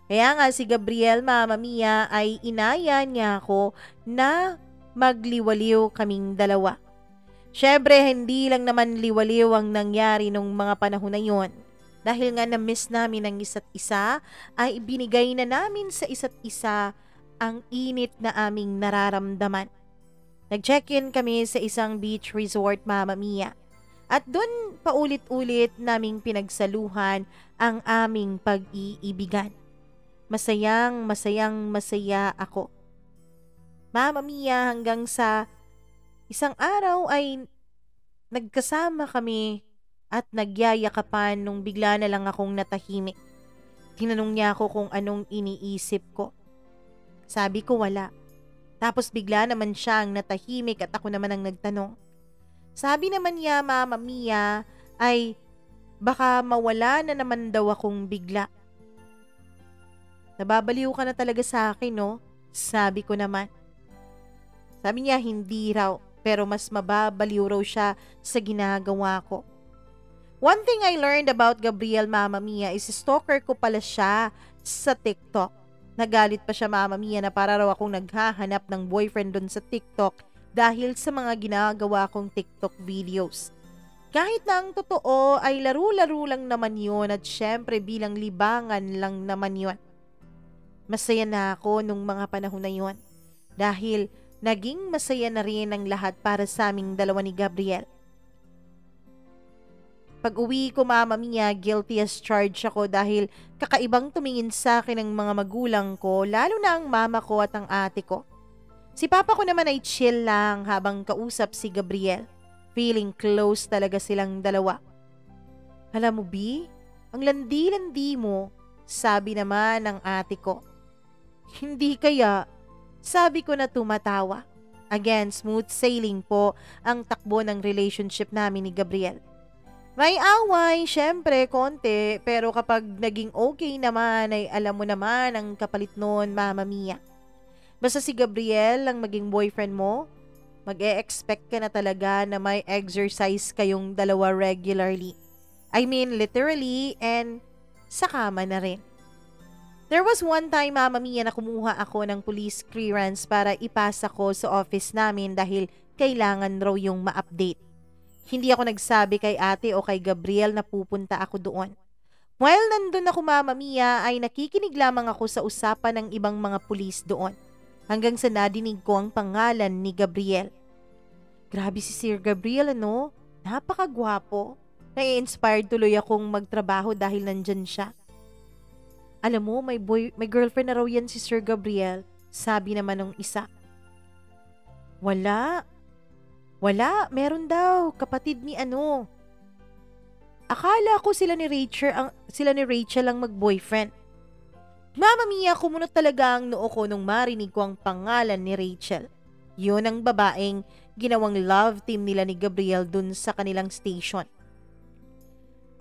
Kaya nga si Gabriel, Mama Mia, ay inaya niya ako na magliwaliw kaming dalawa. Syempre, hindi lang naman liwaliw ang nangyari nung mga panahon na yon. Dahil nga na-miss namin ang isa't isa, ay ibinigay na namin sa isa't isa ang init na aming nararamdaman. Nag-check-in kami sa isang beach resort, Mama Mia. At doon paulit-ulit naming pinagsaluhan ang aming pag-iibigan. Masaya ako. Mama Mia, hanggang sa isang araw ay nagkasama kami at nagyayakapan nung bigla na lang akong natahimik. Tinanong niya ako kung anong iniisip ko. Sabi ko wala. Tapos bigla naman siya ang natahimik at ako naman ang nagtanong. Sabi naman niya, Mama Mia, ay baka mawala na naman daw akong bigla. Nababaliw ka na talaga sa akin, no? Sabi ko naman. Sabi niya hindi raw, pero mas mababaliw raw siya sa ginagawa ko. One thing I learned about Gabriel, Mama Mia, is stalker ko pala siya sa TikTok. Nagalit pa siya, Mama Mia, na para raw akong naghahanap ng boyfriend doon sa TikTok dahil sa mga ginagawa kong TikTok videos. Kahit na ang totoo ay laro-laro lang naman yun at syempre bilang libangan lang naman yun. Masaya na ako nung mga panahon na yun dahil naging masaya na rin ang lahat para sa aming dalawa ni Gabriel. Pag-uwi ko, Mama Mia, guilty as charged ako dahil kakaibang tumingin sa akin ng mga magulang ko, lalo na ang mama ko at ang ate ko. Si Papa ko naman ay chill lang habang kausap si Gabriel. Feeling close talaga silang dalawa. Alam mo, B, ang landi-landi mo, sabi naman ng ate ko. Hindi kaya, sabi ko na tumatawa. Again, smooth sailing po ang takbo ng relationship namin ni Gabriel. May away, syempre, konti, pero kapag naging okay naman ay alam mo naman ang kapalit nun, Mama Mia. Basta si Gabriel ang maging boyfriend mo, mag-e-expect ka na talaga na may exercise kayong dalawa regularly. I mean literally and sa kama na rin. There was one time, Mama Mia, na kumuha ako ng police clearance para ipasa ko sa office namin dahil kailangan raw yung ma-update. Hindi ako nagsabi kay ate o kay Gabriel na pupunta ako doon. While nandun ako, Mama Mia, ay nakikinig lamang ako sa usapan ng ibang mga pulis doon hanggang sa nadinig ko ang pangalan ni Gabriel. Grabe si Sir Gabriel, ano? Napakagwapo. Nai-inspired tuloy akong magtrabaho dahil nandyan siya. Alam mo, may girlfriend na raw yan si Sir Gabriel, sabi naman ng isa. Wala, meron daw, kapatid ni ano. Akala ko sila ni Rachel ang mag-boyfriend. Mama Mia, kumunot talaga ang noo ko nung marinig ko ang pangalan ni Rachel. Yun ang babaeng ginawang love team nila ni Gabriel dun sa kanilang station.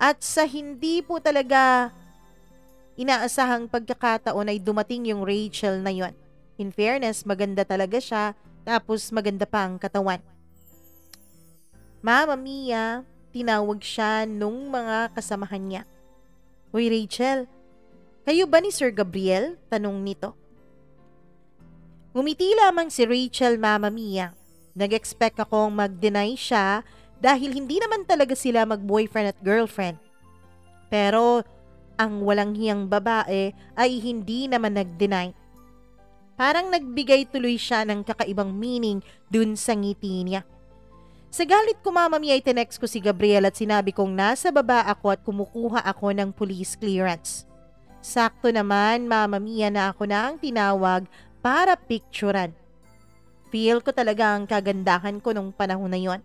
At sa hindi po talaga inaasahang pagkakataon ay dumating yung Rachel na yon. In fairness, maganda talaga siya, tapos maganda pa ang katawan. Mama Mia, tinawag siya nung mga kasamahan niya. Hoy Rachel, kayo ba ni Sir Gabriel? Tanong nito. Ngumiti lamang si Rachel, Mama Mia. Nag-expect akong mag-deny siya dahil hindi naman talaga sila mag-boyfriend at girlfriend. Pero ang walang hiyang babae ay hindi naman nag-deny. Parang nagbigay tuloy siya ng kakaibang meaning dun sa ngiti niya. Sa galit ko, Mama Mia, ay tinext ko si Gabriel at sinabi kong nasa baba ako at kumukuha ako ng police clearance. Sakto naman, Mama Mia, na ako na ang tinawag para picturean. Feel ko talaga ang kagandahan ko nung panahon na yon.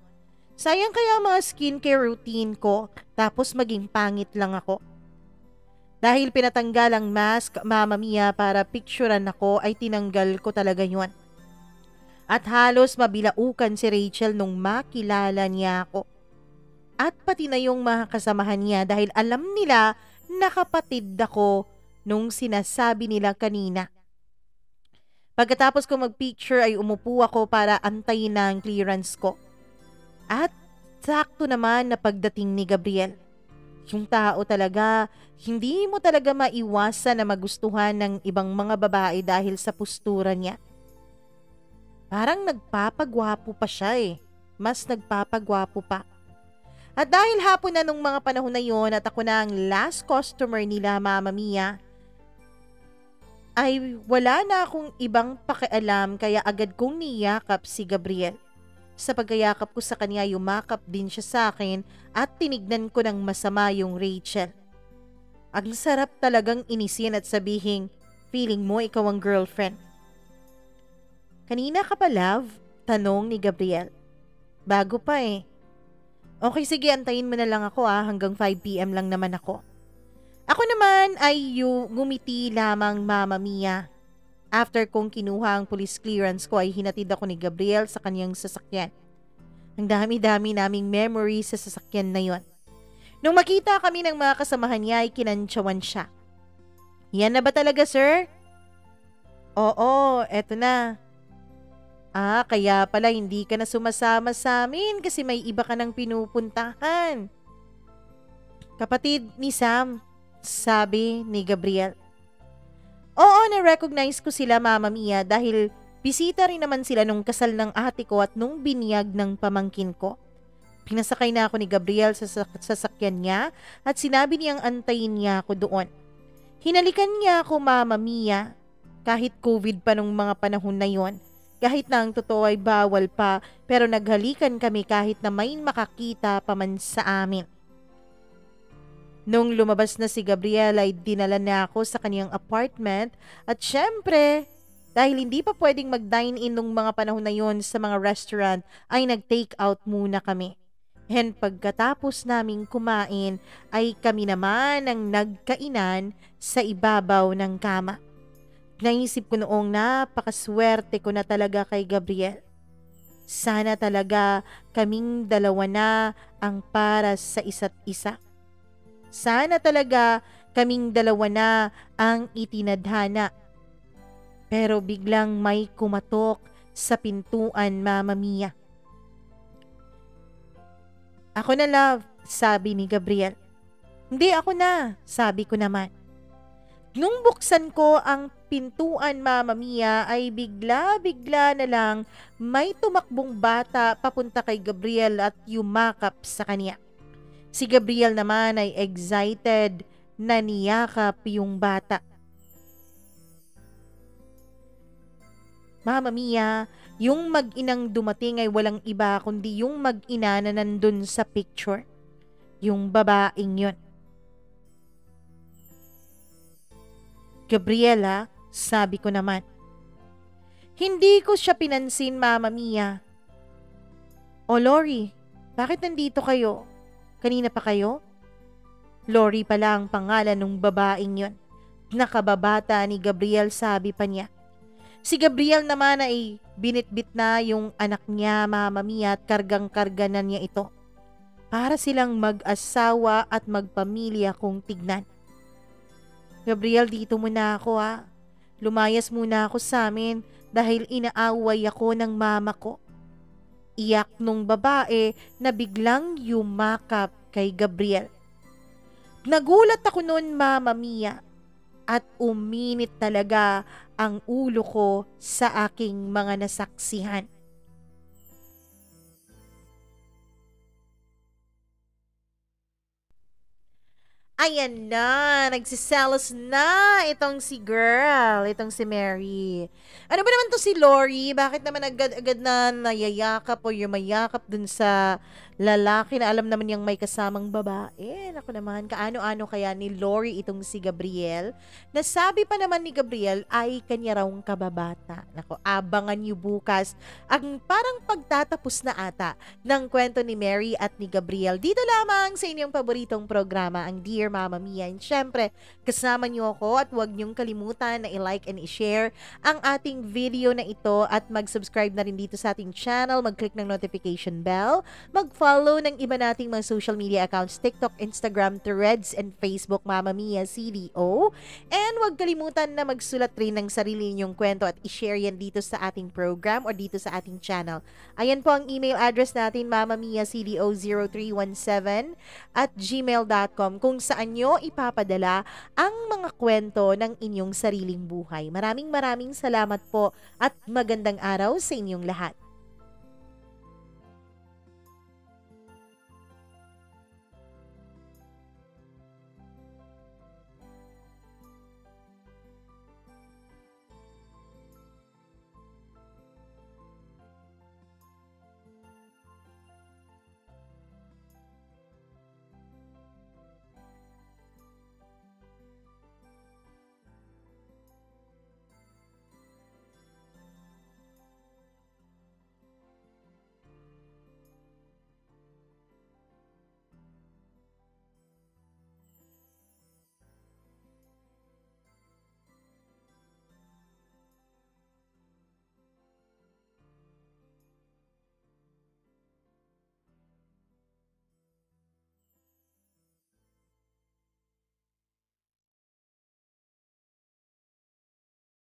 Sayang kaya mga skincare routine ko tapos maging pangit lang ako. Dahil pinatanggal ang mask, Mama Mia, para picturean ako ay tinanggal ko talaga yon. At halos mabilaukan si Rachel nung makilala niya ako. At pati na yung mga kasamahan niya dahil alam nila na kapatid ako nung sinasabi nila kanina. Pagkatapos ko magpicture ay umupo ako para antayin na ang clearance ko. At sakto naman na pagdating ni Gabriel. Yung tao talaga, hindi mo talaga maiwasan na magustuhan ng ibang mga babae dahil sa postura niya. Parang nagpapagwapo pa siya eh. Mas nagpapagwapo pa. At dahil hapon na nung mga panahon na yon at ako na ang last customer nila, Mama Mia, ay wala na akong ibang pakialam kaya agad kong niyakap si Gabriel. Sa pagkayakap ko sa kanya, yumakap din siya sa akin at tinignan ko ng masama yung Rachel. Ang sarap talagang inisin at sabihin, feeling mo ikaw ang girlfriend. Kanina ka pa, love? Tanong ni Gabriel. Bago pa eh. Okay, sige, antayin mo na lang ako hanggang 5 PM lang naman ako. Ako naman ay ngumiti lamang, Mama Mia. After kong kinuha ang police clearance ko ay hinatid ako ni Gabriel sa kanyang sasakyan. Ang dami-dami naming memories sa sasakyan na yon. Nung makita kami ng mga kasamahan niya ay kinantsawan siya. Yan na ba talaga, sir? Oo, eto na. Kaya pala hindi ka na sumasama sa amin kasi may iba ka nang pinupuntahan. Kapatid ni Sam, sabi ni Gabriel. Oo, na-recognize ko sila, Mama Mia, dahil bisita rin naman sila nung kasal ng ate ko at nung binyag ng pamangkin ko. Pinasakay na ako ni Gabriel sa sasakyan niya at sinabi niyang antayin niya ako doon. Hinalikan niya ako, Mama Mia, kahit COVID pa nung mga panahon na yon. Kahit na ang totoo ay bawal pa, pero naghalikan kami kahit na may makakita pa man sa amin. Nung lumabas na si Gabriel ay dinala na ako sa kanyang apartment at syempre, dahil hindi pa pwedeng mag-dine-in nung mga panahon na yon sa mga restaurant ay nag-take out muna kami. And pagkatapos naming kumain ay kami naman ang nagkainan sa ibabaw ng kama. Naisip ko noong napakaswerte ko na talaga kay Gabriel. Sana talaga kaming dalawa na ang para sa isa't isa. Sana talaga kaming dalawa na ang itinadhana. Pero biglang may kumatok sa pintuan, Mama Mia. Ako na, love, sabi ni Gabriel. Hindi, ako na, sabi ko naman. Nung buksan ko ang pintuan, Mama Mia, ay bigla-bigla na lang may tumakbong bata papunta kay Gabriel at yumakap sa kanya. Si Gabriel naman ay excited na niyakap yung bata. Mama Mia, yung mag-inang dumating ay walang iba kundi yung mag-ina na nandun sa picture. Yung babaeng yun. Gabriela, sabi ko naman. Hindi ko siya pinansin, Mama Mia. O Lori, bakit nandito kayo? Kanina pa kayo? Lori pala ang pangalan ng babaeng yun. Nakababata ni Gabriel, sabi pa niya. Si Gabriel naman ay binitbit na yung anak niya, Mama Mia, at kargang-karga na niya ito. Para silang mag-asawa at magpamilya kung tignan. Gabriel, dito muna ako ha. Lumayas muna ako sa amin dahil inaaway ako ng mama ko. Iyak nung babae na biglang yumakap kay Gabriel. Nagulat ako noon, Mama Mia, at uminit talaga ang ulo ko sa aking mga nasaksihan. Ayan na, nagsiselos na itong si girl, itong si Mary. Ano ba naman to si Lori? Bakit naman agad-agad na nayayakap o yumayakap dun sa lalaki na alam naman niyang may kasamang babae? Naku naman, kaano-ano kaya ni Lori itong si Gabriel? Nasabi pa naman ni Gabriel ay kanya raw kababata. Naku, abangan niyo bukas ang parang pagtatapos na ata ng kwento ni Mary at ni Gabriel. Dito lamang sa inyong paboritong programa, ang Dear Mama Mia. And syempre, kasama niyo ako at huwag niyong kalimutan na i-like and i-share ang ating video na ito at mag-subscribe na rin dito sa ating channel, mag-click ng notification bell, mag-follow ng iba nating mga social media accounts, TikTok, Instagram, Threads, and Facebook, Mama Mia CDO. And huwag kalimutan na magsulat rin ng sarili ninyong kwento at i-share yan dito sa ating program or dito sa ating channel. Ayan po ang email address natin, mamamiacdo0317 at gmail.com, kung saan nyo ipapadala ang mga kwento ng inyong sariling buhay. Maraming salamat po at magandang araw sa inyong lahat.